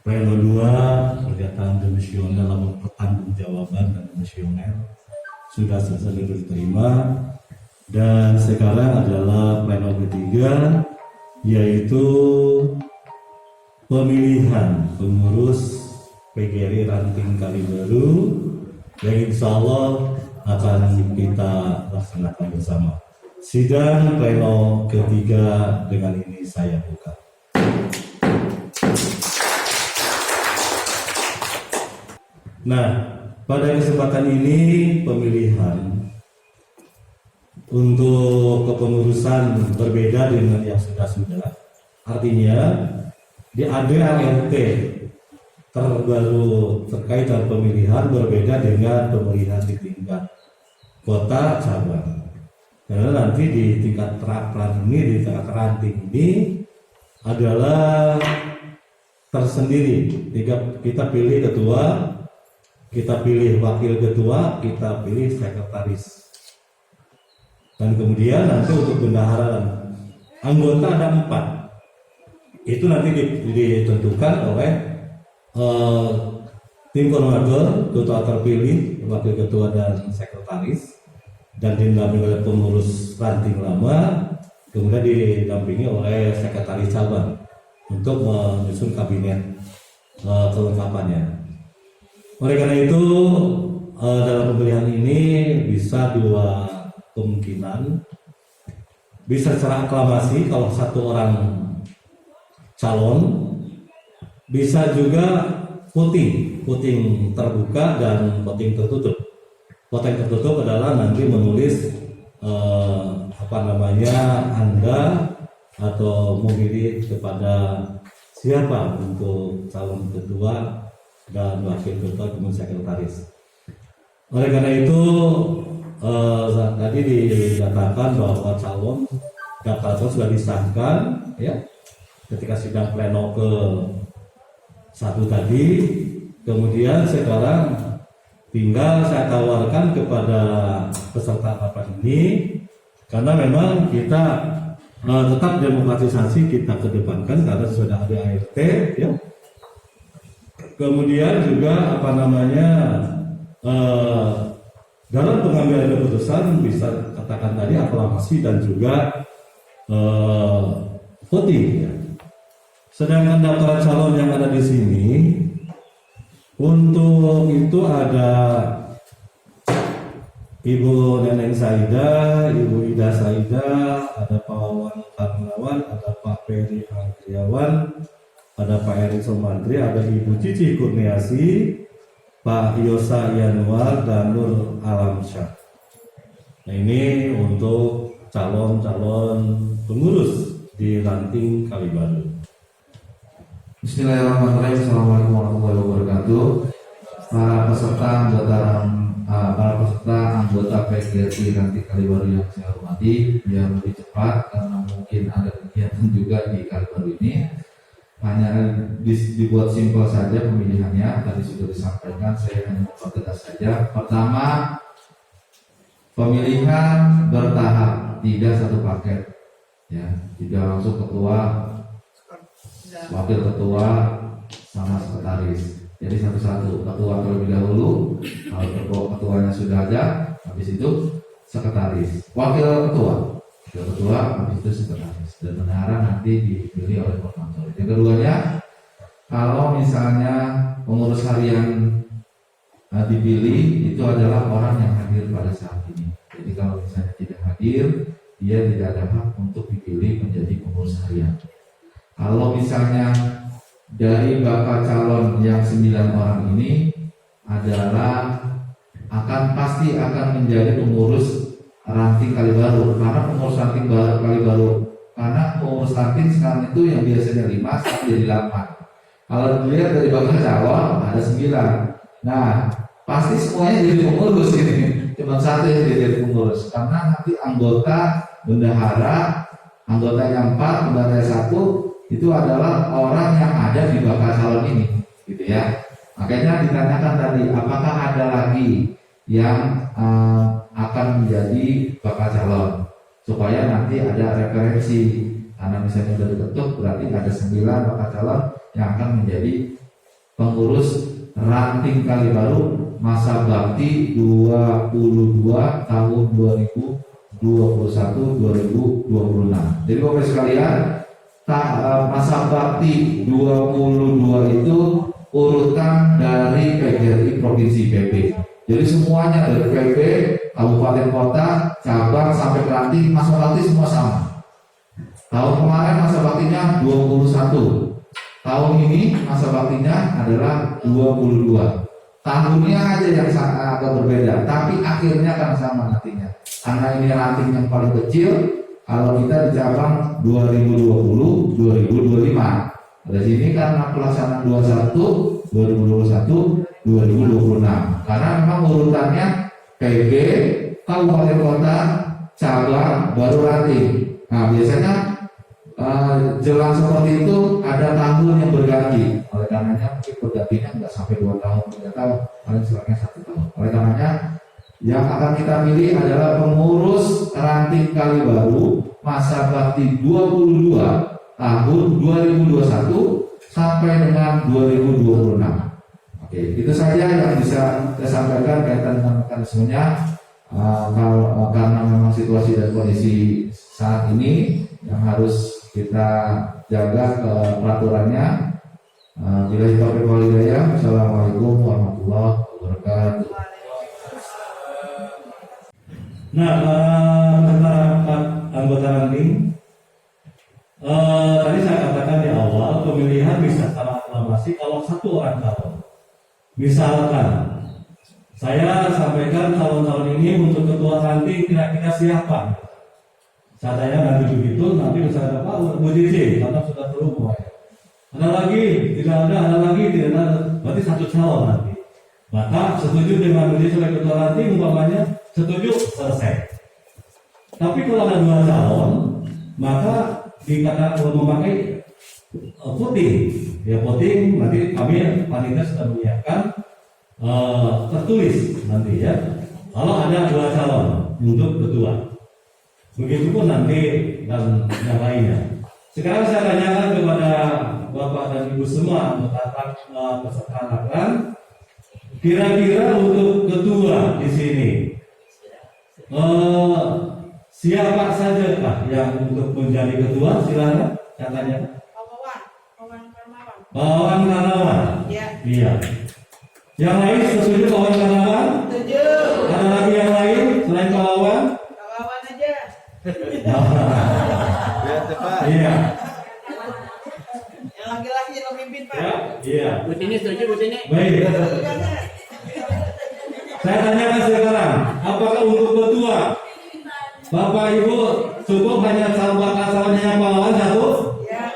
Pleno 2 pernyataan demisioner dalam pertanggungjawaban dan demisioner sudah selesai diterima, dan sekarang adalah pleno ketiga, yaitu pemilihan pengurus PGRI Ranting Kalibaru yang insya Allah akan kita laksanakan bersama. Sidang pleno ketiga dengan ini saya buka. Nah, pada kesempatan ini pemilihan untuk kepengurusan berbeda dengan yang sudah-sudah. Artinya di ADART terbaru terkait dengan pemilihan berbeda dengan pemilihan di tingkat kota cabang. Karena nanti di tingkat rapran ini, di tingkat ranting ini adalah tersendiri. Kita pilih ketua, kita pilih wakil ketua, kita pilih sekretaris. Dan kemudian nanti untuk bendahara anggota ada 4. Itu nanti ditentukan oleh tim koordinator, ketua terpilih, wakil ketua dan sekretaris, dan didampingi oleh pengurus ranting lama, kemudian didampingi oleh sekretaris cabang untuk menyusun kabinet kelengkapannya. Oleh karena itu dalam pemilihan ini bisa 2 kemungkinan, bisa secara aklamasi kalau 1 orang calon, bisa juga voting terbuka dan voting tertutup. Voting tertutup adalah nanti menulis Anda atau memilih kepada siapa untuk calon ketua dan wakil ketua kemudian sekretaris. Oleh karena itu tadi dikatakan bahwa calon daftar sudah disahkan ya ketika sidang pleno ke 1 tadi. Kemudian sekarang tinggal saya tawarkan kepada peserta rapat ini, karena memang kita tetap demokratisasi kita kedepankan karena sudah ada ART ya. Kemudian juga dalam pengambilan keputusan bisa katakan tadi aklamasi dan juga voting ya. Sedangkan daftar calon yang ada di sini untuk itu ada Ibu Neneng Saida, Ibu Ida Saida, ada Pak Wawan Karnawan, ada Pak Peri Angkriawan, ada Pak Eri Somantri, ada Ibu Cici Kurniasi, Pak Yosa Yanuar, dan Nur Alamsyah. Nah, ini untuk calon-calon pengurus di Ranting Kalibaru. Bismillahirrahmanirrahim. Assalamualaikum warahmatullahi wabarakatuh. Para peserta anggota PGRI Ranting Kalibaru yang saya hormati, biar lebih cepat karena mungkin ada kegiatan juga di Kalibaru ini, hanya dibuat simpel saja pemilihannya. Tadi sudah disampaikan, saya hanya mempertegas saja. Pertama, pemilihan bertahap, tidak satu paket, ya, tidak langsung ketua, wakil ketua sama sekretaris. Jadi satu-satu, ketua terlebih dahulu, kalau ketuanya sudah ada, habis itu sekretaris, wakil ketua, habis itu sekretaris, dan bendahara nanti dipilih oleh koordinator. Yang keduanya, kalau misalnya pengurus harian dipilih, itu adalah orang yang hadir pada saat ini. Jadi kalau misalnya tidak hadir, dia tidak ada hak untuk dipilih dipilih menjadi pengurus harian. Kalau misalnya dari bakal calon yang 9 orang ini adalah pasti akan menjadi pengurus ranting Kalibaru, karena pengurus ranting Kalibaru, karena pengurus ranting sekarang itu yang biasanya 5 sekarang jadi 8. Kalau dilihat dari bakal calon ada 9. Nah, pasti semuanya jadi pengurus ini. Cuma satu yang jadi pengurus, karena nanti anggota bendahara, anggota yang 4, bendahara 1 itu adalah orang yang ada di bakal calon ini, gitu ya. Makanya ditanyakan tadi, apakah ada lagi yang akan menjadi bakal calon, supaya nanti ada referensi. Karena misalnya sudah dibentuk, berarti ada 9 bakal calon yang akan menjadi pengurus ranting Kalibaru masa bakti 22 tahun 2021-2026. Jadi Bapak sekalian, masa bakti 22 itu urutan dari PGRI Provinsi PP. Jadi semuanya dari PP, kabupaten kota, cabang sampai ke ranting, masa bakti semua sama. Tahun kemarin masa baktinya 21. Tahun ini masa baktinya adalah 22. Tahunnya aja yang agak berbeda, tapi akhirnya akan sama nantinya. Karena ini ranting yang paling kecil, kalau kita di cabang 2020-2025. Dari sini karena pelaksanaan 2021, karena memang urutannya PG, kabupaten kota, cabang, baru ranting. Nah biasanya jelang seperti itu ada tahun yang berganti. Oleh karenanya mungkin bergantinya nggak sampai 2 tahun, 3 tahun, paling selangnya 1 tahun. Oleh karenanya yang akan kita pilih adalah pengurus ranting Kalibaru masa bakti 22 tahun 2021 sampai dengan 2026. Oke, itu saja yang bisa saya sampaikan kaitan dengan mekanismenya. Karena memang situasi dan kondisi saat ini yang harus kita jaga ke peraturannya. Bila taufiq wal hidayah. Assalamualaikum warahmatullahi wabarakatuh. Nah, para anggota ranting, tadi saya katakan di awal, pemilihan bisa secara aklamasi kalau 1 orang calon. Misalkan saya sampaikan calon-calon ini untuk ketua ranting kira-kira siapa? Saya tanya nanti begitu, nanti misalnya Pak Bujiji, karena sudah terhubung. Ada lagi, tidak ada lagi, tidak ada. Berarti 1 calon nanti. Maka setuju dengan Bujiji sebagai ketua ranting, umpamanya setuju, selesai. Tapi kalau ada 2 calon, maka dikatakan memakai voting. Ya voting, nanti kami panitia sudah menyiapkan tertulis nanti ya. Kalau ada 2 calon untuk ketua, begitupun nanti dan yang lainnya. Sekarang saya tanyakan kepada Bapak dan Ibu semua anggota peserta rakernas, kira-kira untuk ketua di sini siapa saja Pak yang untuk menjadi ketua? Silakan saya tanyakan. Pawan Karnawan. Iya. Yang lain setuju Pawan Karnawan? Setuju. Ada lagi yang lain selain Pawan? Pawan aja. Iya. Yang laki-laki yang memimpin Pak. Ya, iya. Butini setuju, Butini. Baik. Saya tanyakan sekarang, apakah untuk ketua Bapak Ibu cukup hanya calonnya Pawan 1? Ya.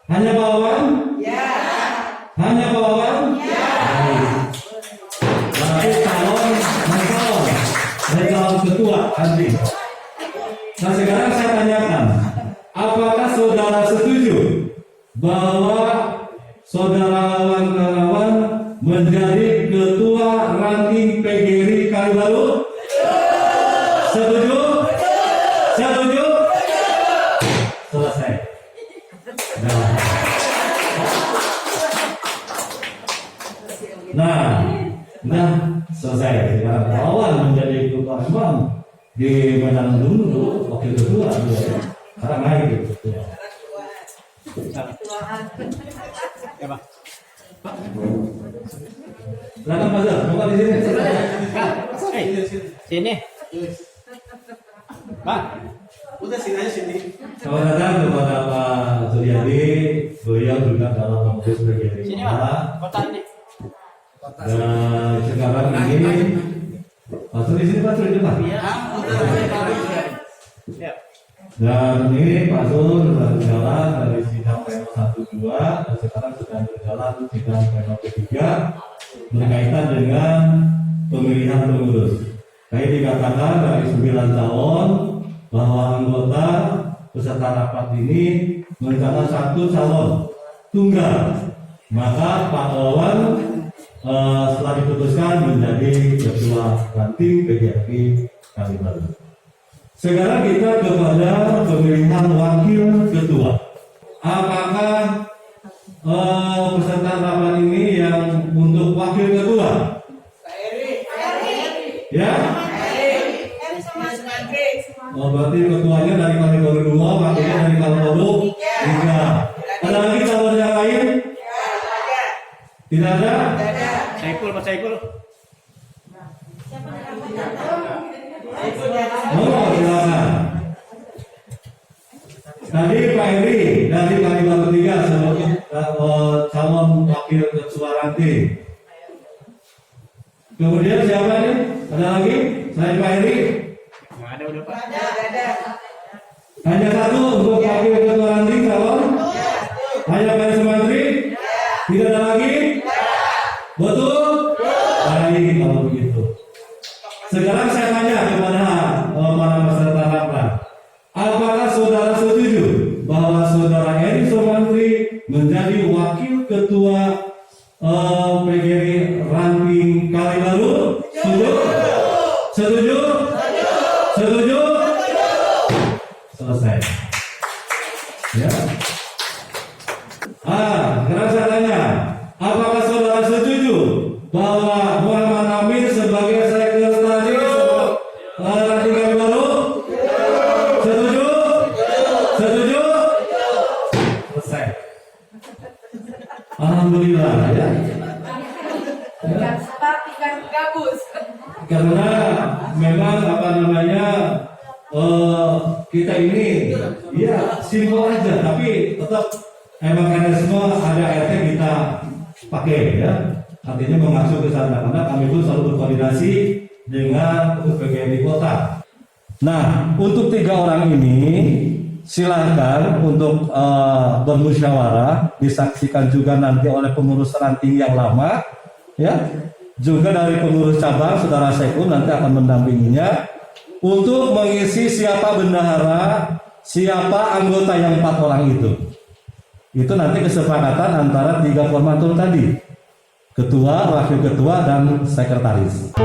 Hanya Pawan? Ya. Hanya Pawan? Ya. Berarti calon ketua nanti. Nah sekarang saya tanyakan, apakah saudara setuju bahwa saudara Kawan menjadi ketua ranting PGRI Kalibaru? Setuju? Setuju? Selesai. Nah, selesai. Sekarang Pawan menjadi ketua memang di Medan dulu wakil ketua ya. Sekarang naik gitu. Ya, Pak. Silakan Pak Zul, buka di sini. Sini. Pak. Udah sini aja sini. Selamat datang kepada Pak Suryadi. Beliau juga dalam pengurus PGRI Sini Kota. Pak, kotak ini. Dan sekarang ini Pak Suri sini Pak Suri Pak. Ya, ya. Dan ini Pak Sur sudah berjalan dari sidang pleno 1-2 dan sekarang sedang berjalan sidang pleno ketiga berkaitan dengan pemilihan pengurus. Tadi dikatakan dari 9 calon bahwa anggota peserta rapat ini mencatat 1 calon tunggal. Maka Pak Wawan setelah diputuskan menjadi ketua ranting PGRI Kalibaru. Sekarang kita kepada pemilihan wakil ketua. Apakah peserta rapat ini yang untuk wakil ketua? Ya? Oh, berarti ketuanya dari Kalibaru 2, wakilnya dari Kalibaru 3. Ada lagi calon yang lain? Tidak ada? Saiful, Pak Saiful. Oh, silakan. Tadi Pak Eri dari Kalibaru 3 sebagai calon wakil ketua ranting. Kemudian siapa nih? Ada lagi selain Pak Eri? Nggak ada udah Pak. Hanya 1 untuk wakil ketua ranting calon? Hanya Pak Sumantri? Tidak ada lagi? Betul? Baik kalau begitu. Sekarang saya tanya kepada para peserta rapat, apakah saudara setuju bahwa saudara Eri Sumantri menjadi wakil ketua PGRI Ranting Kalibaru? Setuju? Setuju? Setuju? Selesai. Ya. Sekarang saya tanya, apakah saudara setuju bahwa Muhammad Amir sebagai sekretaris Ranting Kalibaru? Setuju? Setuju? Selesai. Alhamdulillah ya. Karena memang apa namanya kita ini ya simpel aja, tapi tetap mekanisme ada RT kita pakai ya. Artinya mengacu ke sana karena kami pun selalu berkoordinasi dengan PGRI Kota. Nah, untuk 3 orang ini silakan untuk bermusyawarah, disaksikan juga nanti oleh pengurus ranting yang lama, ya. Juga dari pengurus cabang, Saudara Saiful nanti akan mendampinginya untuk mengisi siapa bendahara, siapa anggota yang 4 orang itu. Itu nanti kesepakatan antara 3 formatur tadi. Ketua, wakil ketua, dan sekretaris.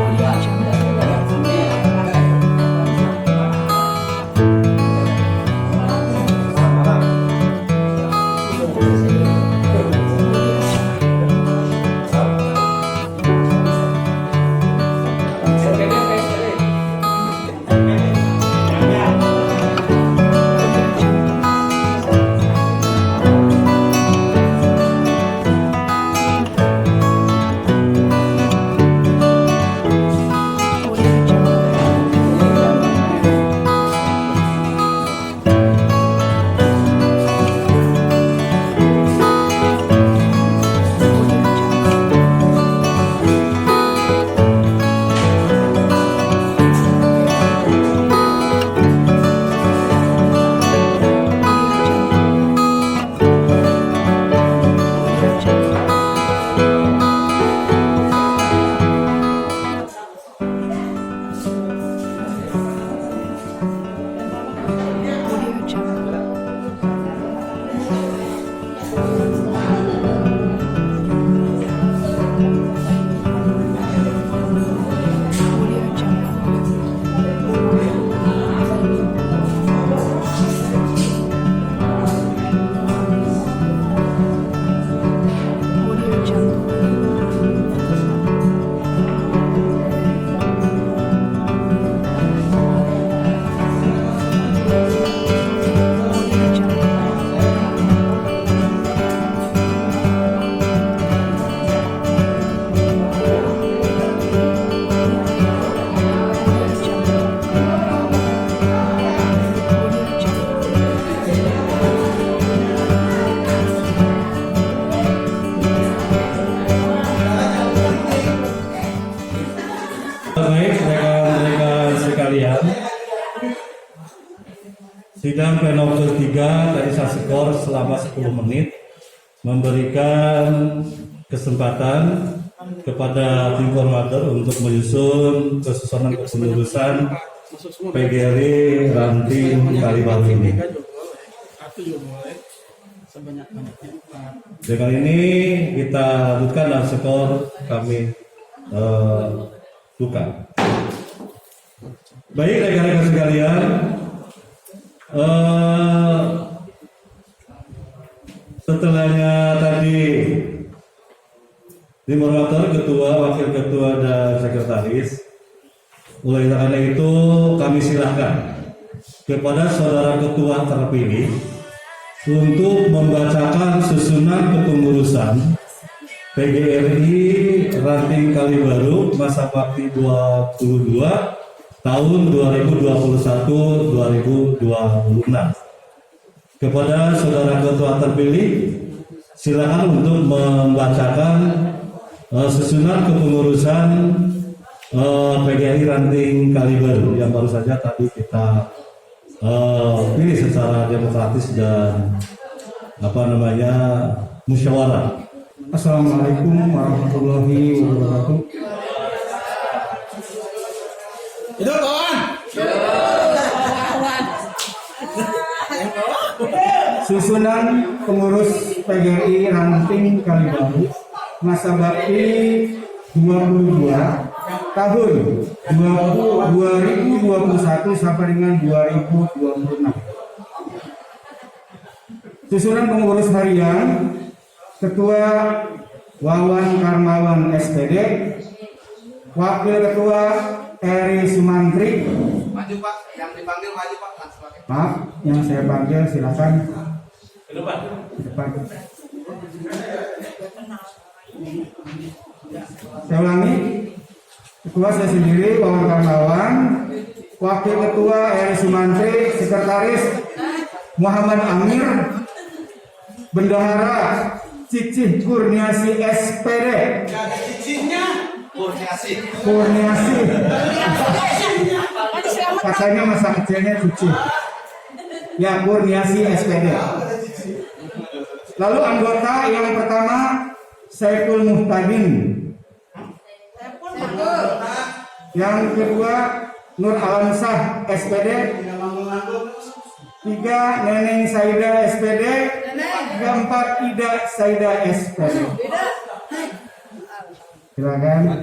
sekalian, sidang pleno ketiga tadi saya skor selama 10 menit memberikan kesempatan kepada tim koordinator untuk menyusun kesusunan kepengurusan PGRI Ranting Kalibaru ini. Dengan ini kita lanjutkan dan skor kami buka. Baik rekan-rekan sekalian, setelahnya tadi tim koordinator, ketua, wakil ketua dan sekretaris. Oleh karena itu kami silakan kepada saudara ketua terpilih untuk membacakan susunan kepengurusan PGRI Ranting Kalibaru masa bakti 22 tahun 2021-2026. Kepada saudara ketua terpilih, silakan untuk membacakan susunan kepengurusan PGRI Ranting Kalibaru yang baru saja tadi kita pilih secara demokratis dan musyawarah. Assalamualaikum warahmatullahi wabarakatuh. Hidup kawan. Susunan pengurus PGRI Ranting Kalibaru masa bakti 22 tahun 2021 sampai dengan 2026. Susunan pengurus harian: Ketua Wawan Karmawan SPD, Wakil Ketua Eri Sumantri. Maju Pak, yang dipanggil maju Pak. Maaf, yang saya panggil silakan. Depan. Depan. Saya ulangi, ketua saya sendiri Wawan Karmawan, wakil ketua Eri Sumantri, sekretaris Muhammad Amir, bendahara Cicih Kurniasi SPD. Kurniasi. Katanya masa kecilnya Cicih. Ya, Kurniasi SPD. Lalu anggota yang pertama Saiful Muhtadin. Yang kedua Nur Alamsah SPD. 3 Neneng Saida SPD. 4 Ida Saida SPD. Silakan.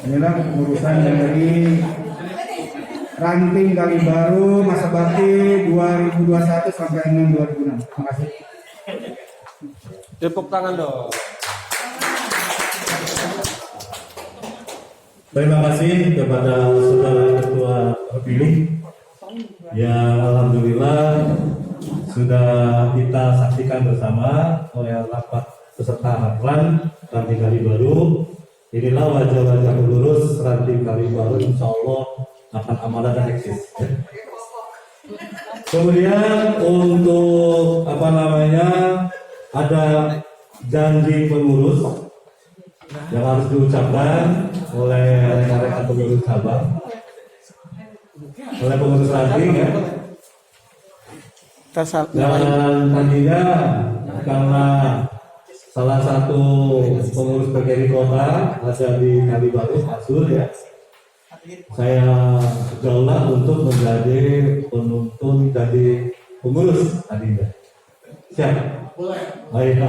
Inilah kepengurusan dari Ranting Kalibaru masa bakti 2021 sampai dengan 2006. Terima kasih. Tepuk tangan dong. Terima kasih kepada saudara ketua terpilih yang alhamdulillah sudah kita saksikan bersama oleh rapat peserta Rapran Ranting Kalibaru. Inilah wajah-wajah pengurus Ranting Kalibaru, insya Allah akan amanah dan eksis. Kemudian untuk ada janji pengurus yang harus diucapkan oleh rekan-rekan pengurus cabang, oleh pengurus ranting ya. Dan tadinya karena salah satu pengurus PGRI kota ada di Kalibaru, Pak Sur ya, saya jauhlah untuk menjadi penuntun jadi pengurus tadinya. Siap? Boleh. Baik.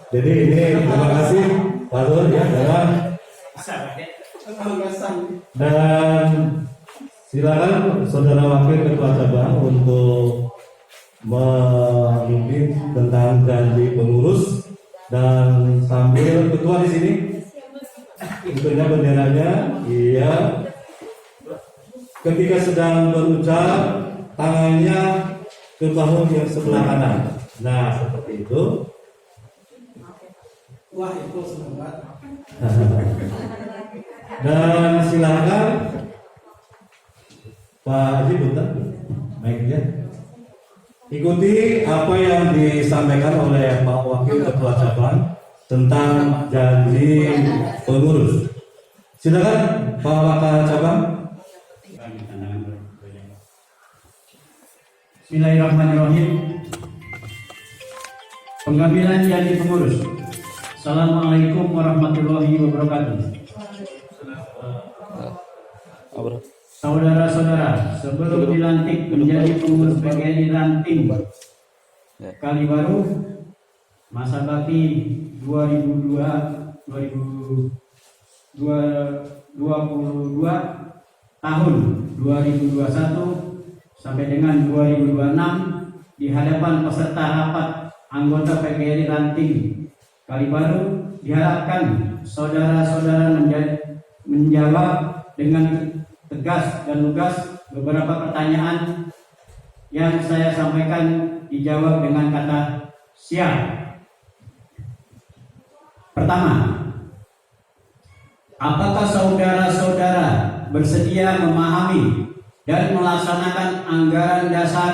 Jadi ini terima kasih Pak Sur ya, dan silakan saudara wakil ketua cabang untuk memimpin tentang janji pengurus, dan sambil ketua di sini tentunya benderanya, iya, ketika sedang berucap tangannya ke bahu yang sebelah kanan. Nah seperti itu. Wah itu semangat. Dan silakan Pak Haji Buta, baiknya. ikuti apa yang disampaikan oleh Pak Wakil Ketua Cabang tentang janji pengurus. Silakan Pak Wakil Cabang. Bismillahirrahmanirrahim. Pengambilan janji pengurus. Assalamualaikum warahmatullahi wabarakatuh. Saudara-saudara, sebelum dilantik menjadi pengurus PGRI Ranting Kalibaru masa bakti 2022 tahun 2021 sampai dengan 2026 di hadapan peserta rapat anggota PGRI Ranting Kalibaru, diharapkan saudara-saudara menjawab dengan tegas dan lugas beberapa pertanyaan yang saya sampaikan, dijawab dengan kata siap. Pertama, apakah saudara-saudara bersedia memahami dan melaksanakan anggaran dasar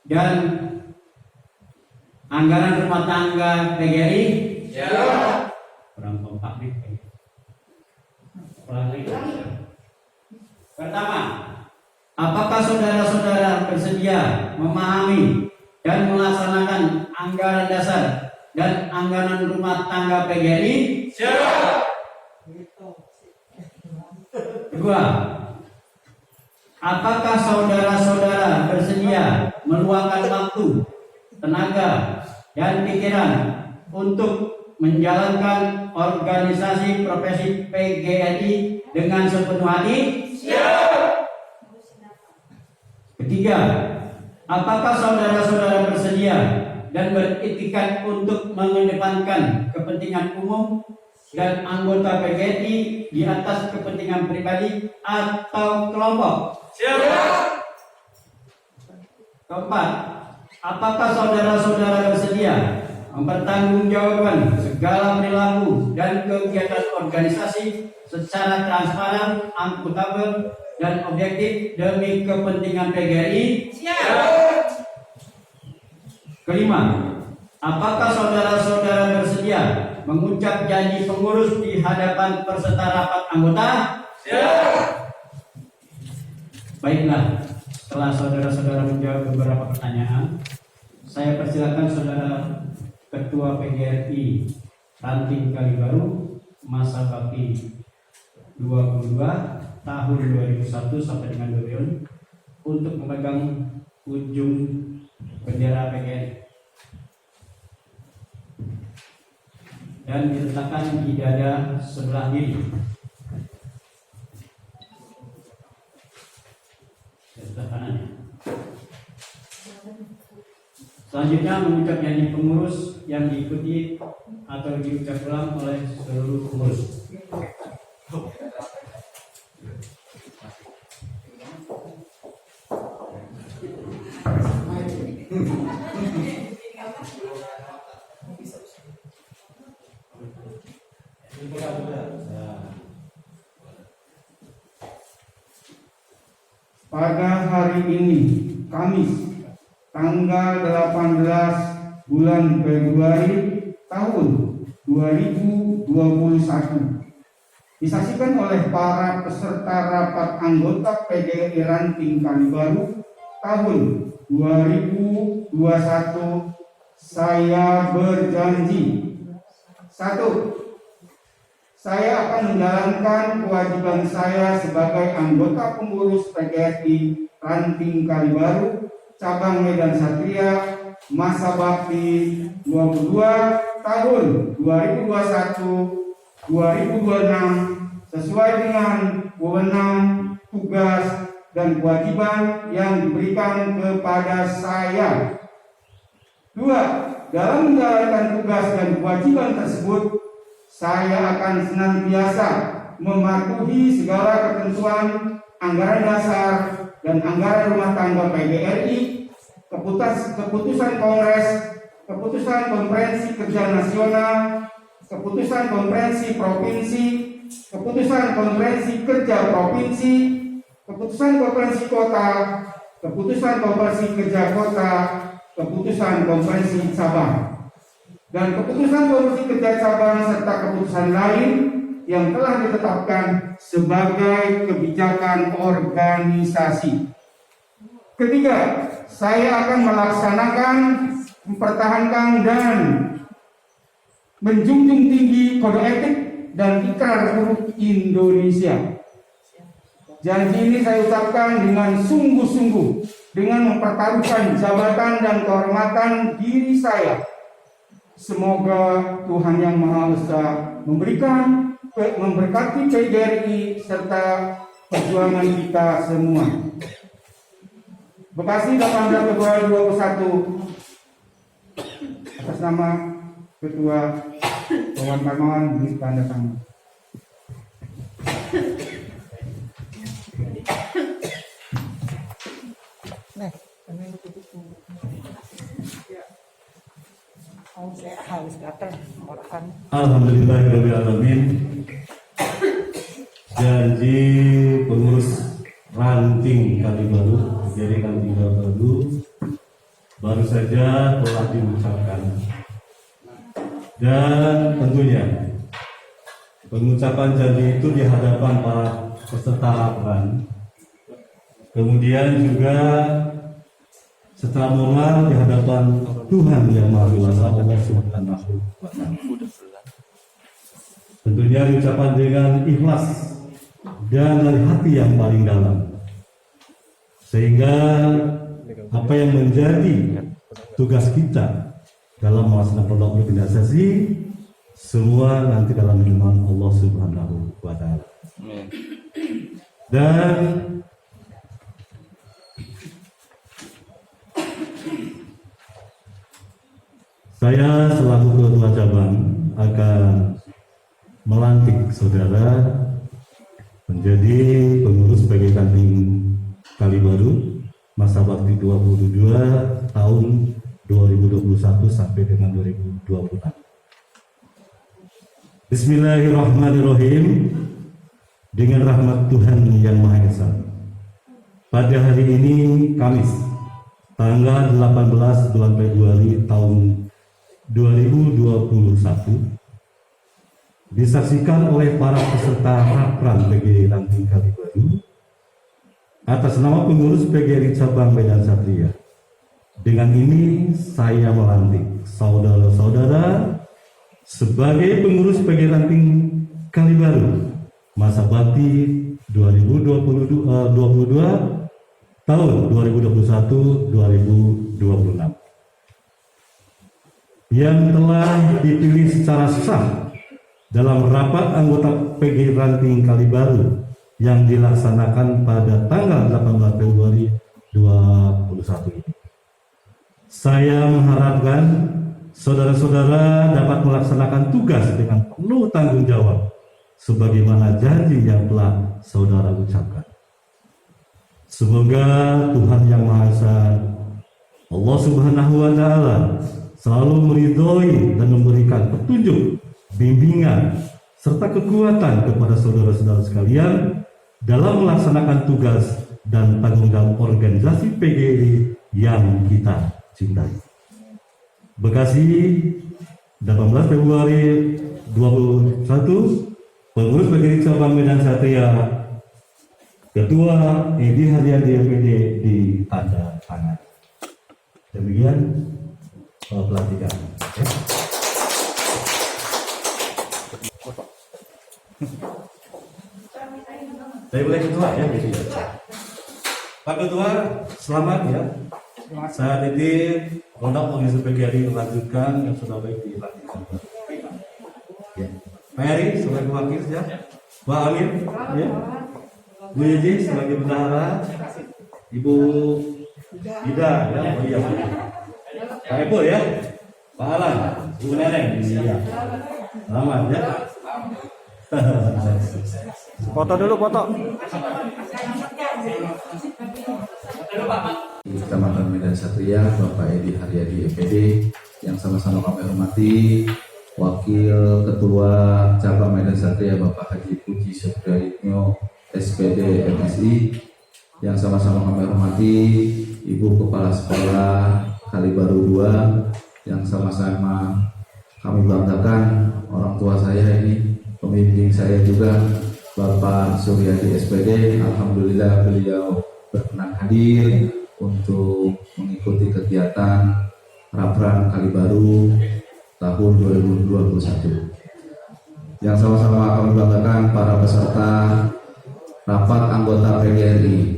dan anggaran rumah tangga PGRI? Ya. Kurang kompak nih. Pertama, apakah saudara-saudara bersedia memahami dan melaksanakan anggaran dasar dan anggaran rumah tangga PGRI? Siap. Kedua, apakah saudara-saudara bersedia meluangkan waktu, tenaga, dan pikiran untuk menjalankan organisasi profesi PGRI dengan sepenuh hati? Siap. Ketiga, apakah saudara-saudara bersedia dan beritikat untuk mengedepankan kepentingan umum dan anggota PGRI di atas kepentingan pribadi atau kelompok? Siap. Keempat, apakah saudara-saudara bersedia mempertanggungjawabkan segala perilaku dan kegiatan organisasi secara transparan, akuntabel, dan objektif demi kepentingan PGRI? Siap. Kelima, apakah saudara-saudara bersedia mengucap janji pengurus di hadapan peserta rapat anggota? Siap. Baiklah, setelah saudara-saudara menjawab beberapa pertanyaan, saya persilakan saudara Ketua PGRI Ranting Kalibaru masa bakti 22 tahun 2001 sampai dengan 2000 untuk memegang ujung bendera PGRI dan diletakkan di dada sebelah kiri. Sebelah kanan. Selanjutnya mengucap janji pengurus yang diikuti atau diucap ulang oleh seluruh pengurus. Pada hari ini, Kamis, tanggal 18 bulan Februari tahun 2021, disaksikan oleh para peserta rapat anggota PGRI Ranting Kalibaru tahun 2021, saya berjanji. 1. Saya akan menjalankan kewajiban saya sebagai anggota pengurus PGRI Ranting Kalibaru Cabang Medan Satria masa bakti 22 tahun 2021-2026 sesuai dengan wewenang, tugas, dan kewajiban yang diberikan kepada saya. 2. Dalam menjalankan tugas dan kewajiban tersebut, saya akan senantiasa mematuhi segala ketentuan anggaran dasar dan anggaran rumah tangga PGRI, keputusan Kongres, keputusan Konferensi Kerja Nasional, keputusan Konferensi Provinsi, keputusan Konferensi Kerja Provinsi, keputusan Konferensi Kota, keputusan Konferensi Kerja Kota, keputusan Konferensi Cabang, dan keputusan Konferensi Kerja Cabang serta keputusan lain yang telah ditetapkan sebagai kebijakan organisasi. Ketiga, saya akan melaksanakan, mempertahankan dan menjunjung tinggi kode etik dan ikrar huruf Indonesia. Janji ini saya ucapkan dengan sungguh-sungguh, dengan mempertaruhkan jabatan dan kehormatan diri saya. Semoga Tuhan Yang Maha Esa memberkati PGRI serta perjuangan kita semua. Bekasi 18 Februari 2021, atas nama Ketua Dewan Kawan tanda tangan. Alhamdulillahirrahmanirrahim. Janji pengurus ranting Kalibaru, jadi ranting Kalibaru baru saja telah diucapkan, dan tentunya pengucapan janji itu di hadapan para peserta rapat, kemudian juga secara moral di hadapan Tuhan Yang Maha Kuasa Allah Subhanahu wa Ta'ala. Tentunya diucapkan dengan ikhlas dan dari hati yang paling dalam, sehingga apa yang menjadi tugas kita dalam melaksanakan program organisasi semua nanti dalam firman Allah Subhanahu wa Ta'ala. Dan saya selaku ketua cabang akan melantik saudara menjadi pengurus PGRI Ranting Kalibaru masa bakti 22 tahun 2021 sampai dengan 2026. Bismillahirrahmanirrahim. Dengan rahmat Tuhan Yang Maha Esa, pada hari ini Kamis tanggal 18 bulan Februari tahun 2021 disaksikan oleh para peserta Rapran PGRI Ranting Kalibaru atas nama pengurus PGRI Cabang Medan Satria. Dengan ini saya melantik saudara-saudara sebagai pengurus PGRI Ranting Kalibaru masa bakti 2022 tahun 2021-2026 yang telah dipilih secara sah dalam rapat anggota PGRI Ranting Kalibaru yang dilaksanakan pada tanggal 18 Februari 2021 ini. Saya mengharapkan saudara-saudara dapat melaksanakan tugas dengan penuh tanggung jawab sebagaimana janji yang telah saudara ucapkan. Semoga Tuhan Yang Maha Esa Allah Subhanahu wa Ta'ala selalu meridhoi dan memberikan petunjuk, bimbingan, serta kekuatan kepada saudara-saudara sekalian dalam melaksanakan tugas dan tanggung jawab organisasi PGRI yang kita cintai. Bekasi 18 Februari 2021, pengurus PGRI Cabang Medan Satria, Ketua Edi Haryadi MPD di tanda tangan. Demikian pelantikan. Saya boleh ketua ya, jadi Pak Ketua, selamat ya. Saya titip produk organisasi PGRI melanjutkan yang sudah baik dilanjutkan. Ya. Pak Heri sebagai wakil ya, Pak Amir ya, Bu Yeji sebagai bendahara, Ibu Ida ya, oh iya, Pak Ebo ya, Pak Alan, Bu Neneng, iya, selamat ya. Foto dulu, foto. Kecamatan Medan Satria, Bapak Edi Haryadi MPD, yang sama-sama kami hormati, Wakil Ketua Cabang Medan Satria Bapak Haji Puji Supriyatno SPD MSI, yang sama-sama kami hormati Ibu Kepala Sekolah Kalibaru 2, yang sama-sama kami banggakan orang tua saya ini, pembimbing saya juga Bapak Suryadi SPD. Alhamdulillah beliau berkenan hadir untuk mengikuti kegiatan Rapran Kalibaru tahun 2021. Yang sama-sama kami banggakan para peserta rapat anggota PGRI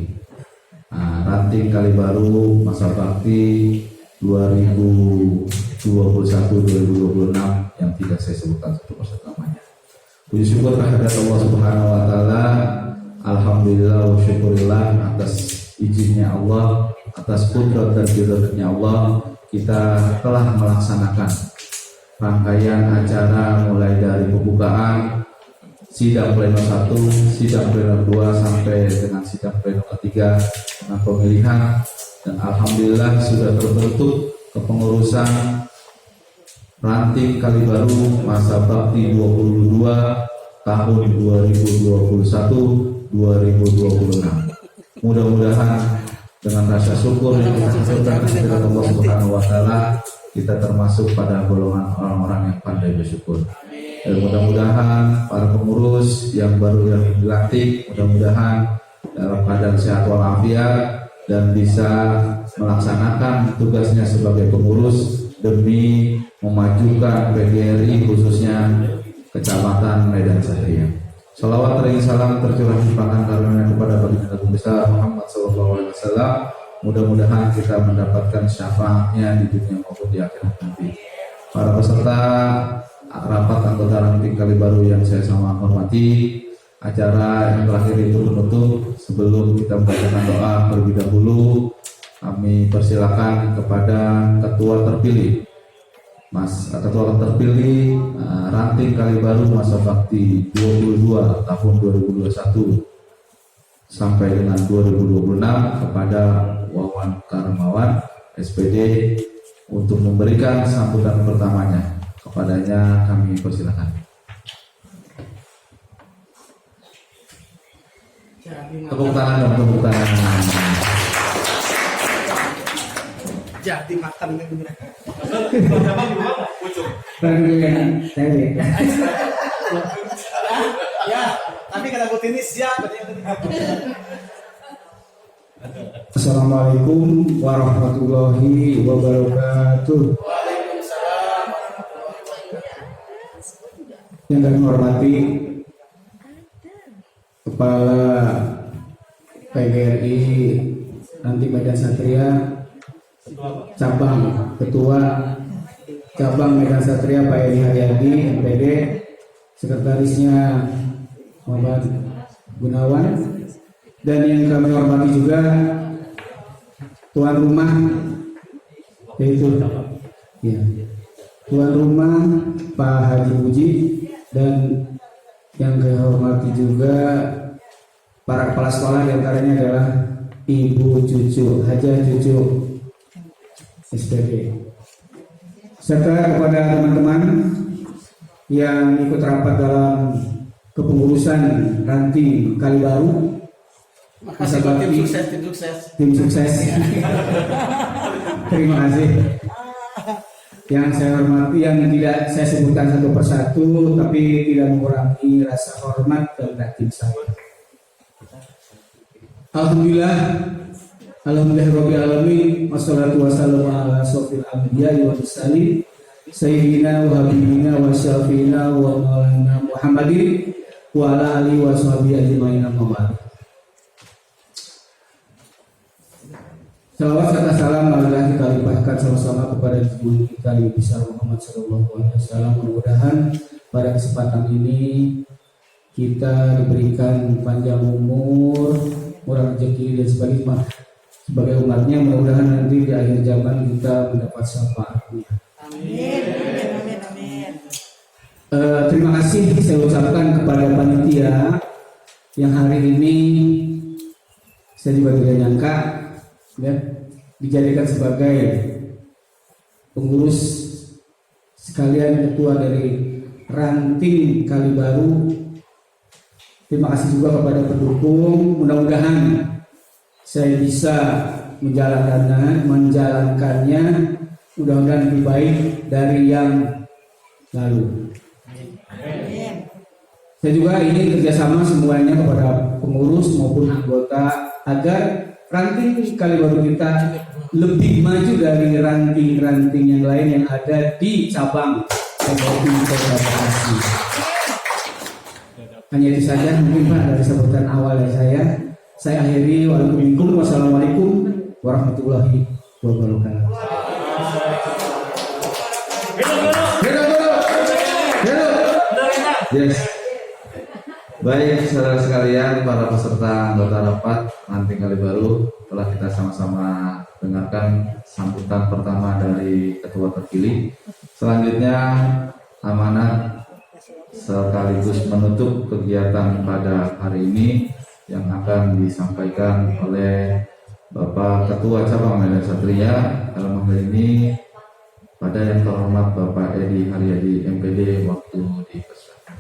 Ranting Kalibaru masa bakti 2021-2026 yang tidak saya sebutkan satu persatu namanya. Puji syukur kehadirat Allah Subhanahu wa taala. Alhamdulillah wa syukurillah atas izinnya Allah, atas kudrat dan qudratnya Allah, kita telah melaksanakan rangkaian acara mulai dari pembukaan sidang pleno 1, sidang pleno 2 sampai dengan sidang pleno ketiga dengan pemilihan, dan alhamdulillah sudah terbentuk kepengurusan Ranting Kalibaru masa bakti 22 tahun 2021-2026. Mudah-mudahan dengan rasa syukur yang kita hasilkan kepada Allah Subhanahu wa taala, kita termasuk pada golongan orang-orang yang pandai bersyukur. Dan mudah-mudahan para pengurus yang baru yang dilantik mudah-mudahan dalam keadaan sehat walafiat dan bisa melaksanakan tugasnya sebagai pengurus demi memajukan PGRI khususnya Kecamatan Medan Satria. Salawat dan salam tercurah limpahkan karunia kepada baginda Nabi besar Muhammad SAW. Mudah-mudahan kita mendapatkan syafaatnya di dunia maupun di akhirat nanti. Para peserta rapat anggota Ranting Kalibaru yang saya sama hormati, acara yang terakhir itu penutup. Sebelum kita membacakan doa terlebih dahulu, kami persilakan kepada ketua terpilih, ketua terpilih Ranting Kalibaru masa bakti 22 tahun 2021 sampai dengan 2026 kepada Wawan Karmawan SPD untuk memberikan sambutan pertamanya. Kepadanya kami persilakan. Tepuk tangan dong, tepuk tangan. Jadi makan ini. Ya, tapi kata ini siapa? Assalamualaikum warahmatullahi wabarakatuh. Yang kami hormati Kepala PGRI Ranting Medan Satria, Ketua Cabang Medan Satria Pak Edi Haryadi MPD, Sekretarisnya Muhammad Gunawan, dan yang kami hormati juga tuan rumah, yaitu tuan rumah Pak Haji Puji, dan yang kami hormati juga para kepala sekolah, diantaranya adalah Ibu Cucu, Hajah Cucu SPD, serta kepada teman-teman yang ikut rapat dalam kepengurusan Ranting Kalibaru masa bakti. Tim sukses. Terima kasih. Yang saya hormati, yang tidak saya sebutkan satu persatu, tapi tidak mengurangi rasa hormat dan batin saya. Alhamdulillahirobbilalamin, wassalatu wassalamu ala asyrofil anbiya'i wal mursalin, sayyidina wa habibina wa syafiina wa maulana Muhammadin wa ala alihi wa sahbihi ajma'in, amma ba'd. Salawat serta salam marilah kita limpahkan sama-sama kepada Nabi kita Nabi besar Muhammad SAW. Mudah-mudahan pada kesempatan ini kita diberikan panjang umur, murah rezeki dan sebagainya sebagai umatnya. Mudah-mudahan nanti di akhir zaman kita mendapat syafaatnya. Amin. Amin. Amin. Terima kasih saya ucapkan kepada panitia yang hari ini saya juga tidak nyangka ya, dijadikan sebagai pengurus sekalian ketua dari Ranting Kalibaru. Terima kasih juga kepada pendukung. Mudah-mudahan saya bisa menjalankannya mudah-mudahan lebih baik dari yang lalu. Saya juga ingin kerjasama semuanya kepada pengurus maupun anggota agar ranting Kalibaru kita lebih maju dari ranting-ranting yang lain yang ada di cabang PKRI Kota Bekasi. Hanya itu saja mungkin Pak dari sambutan awal dari saya. Saya akhiri. Wassalamualaikum warahmatullahi wabarakatuh. Yes. Baik saudara sekalian, para peserta anggota rapat ranting Kalibaru, telah kita sama-sama dengarkan sambutan pertama dari ketua terpilih. Selanjutnya amanat sekaligus menutup kegiatan pada hari ini yang akan disampaikan oleh Bapak Ketua Cabang Medan Satria, dalam hal ini pada yang terhormat Bapak Edi Haryadi MPD waktu dipersilakan.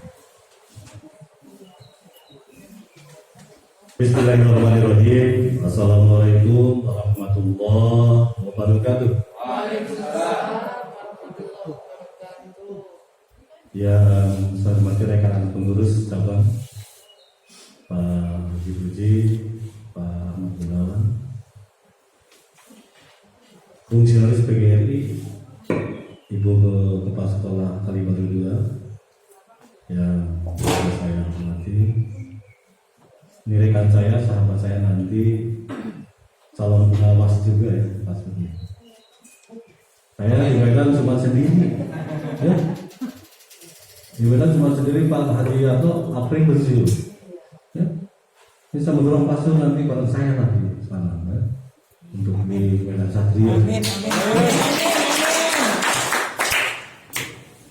Bismillahirrahmanirrahim. Assalamualaikum warahmatullahi wabarakatuh. Yang saya hormati rekan pengurus cabang, Pak Haji Puji, Pak Ahmad Gunawan, fungsionaris PGRI, Ibu Kepala Sekolah Kalibaru II yang saya hormati, ini rekan saya, sahabat saya nanti calon pengawas juga ya, Pak Sudi. Saya di Medan cuma sendiri, ya. Di Medan cuma sendiri, Pak Haji atau April pensiun. Ya. Ini sama dorong pasung nanti bareng saya nanti sana, ya. Untuk di Medan Satria.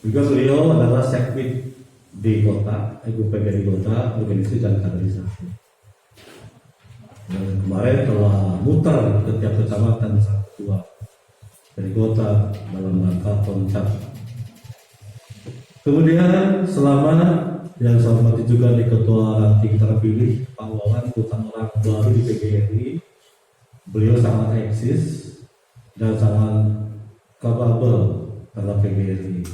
Juga beliau adalah sekbid di kota, PGRI kota, organisasi dan kaderisasi. Dan kemarin telah muter ke tiap kecamatan sang ketua dari kota dalam rangka kontak. Kemudian selama yang saya hormati juga di ketua ranting terpilih Pak Wawan, bukan orang baru di PGRI, beliau sangat eksis dan sangat capable dalam PGRI.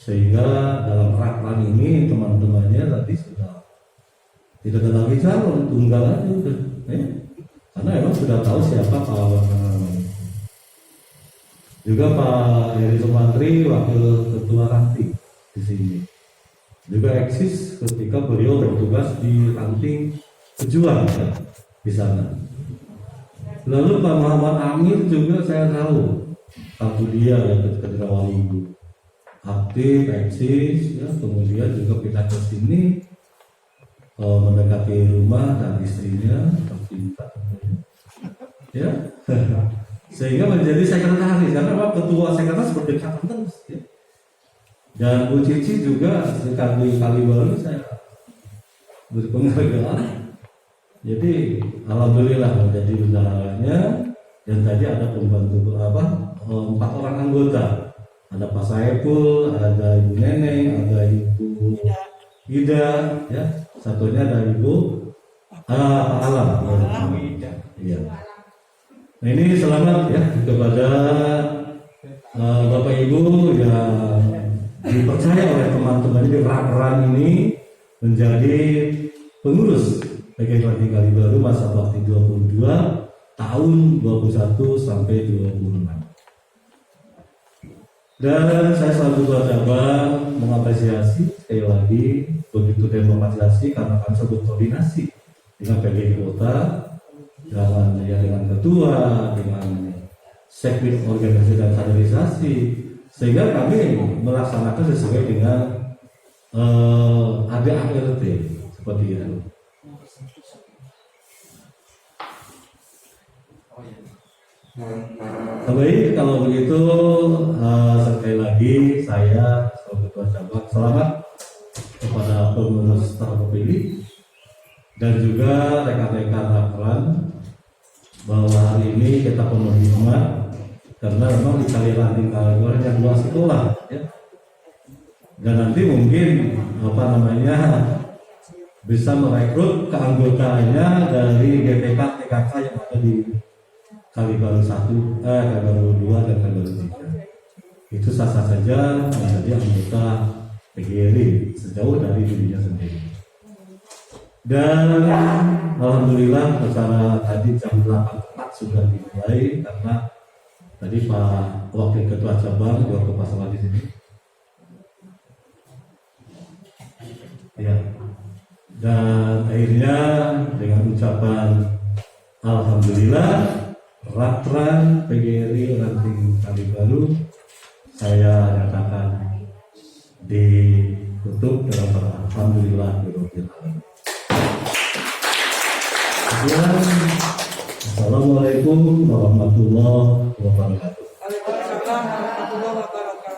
Sehingga dalam rak-rak ini teman-temannya tadi sudah tidak ada lagi calon, tunggal aja udah, ya. Karena emang sudah tahu siapa Pak Wawan namanya. Juga Pak Heri Sumantri, wakil ketua ranting di sini, juga eksis ketika beliau bertugas di ranting pejuang ya, di sana. Lalu Pak Muhammad Amir juga saya tahu, satu dia yang ketika Wali Ibu aktif, eksis, ya, kemudian juga pindah ke sini mendekati rumah dan istrinya tercinta, ya, sehingga menjadi sekretaris karena Pak ketua sekretaris berdekatan terus, ya. Dan Bu Cici juga sekali Kalibaru saya berpenghargaan, jadi alhamdulillah menjadi bendaharanya. Dan tadi ada pembantu 4 orang anggota. Ada Pak Saiful, ada Ibu Neneng, ada Ibu Ida, ya. Satunya ada Ibu Alam. Iya. Nah ini selamat ya kepada Bapak Ibu yang dipercaya oleh teman-teman di rak-rak ini menjadi pengurus PGRI Kalibaru masa bakti 22 tahun 21 sampai 26. Dan saya selalu coba mengapresiasi sekali lagi begitu demokratisasi karena kami sebut koordinasi dengan PGRI Kota, dengan ketua, dengan sekbid organisasi dan kaderisasi, sehingga kami melaksanakan sesuai dengan ADART seperti itu. Baik, kalau begitu sekali lagi saya sebagai ketua cabang selamat kepada pengurus terpilih dan juga rekan-rekan rapelan bahwa hari ini kita penuh hikmat karena memang di kali ranting Kalibaru yang 2 sekolah, ya. Dan nanti mungkin bisa merekrut keanggotanya dari GTK PKK yang ada di Kalibaru 1, Kalibaru 2 dan Kalibaru 3. Itu sah-sah saja menjadi anggota PGRI sejauh dari dirinya sendiri. Dan alhamdulillah acara tadi jam 8.04 sudah dimulai karena tadi Pak Wakil Ketua Cabang Dr. Pasangan di sini. Ya. Dan akhirnya dengan ucapan alhamdulillah Rapran PGRI Ranting Kalibaru saya nyatakan ditutup dengan alhamdulillah. Assalamualaikum warahmatullahi wabarakatuh. Waalaikumsalam warahmatullahi wabarakatuh.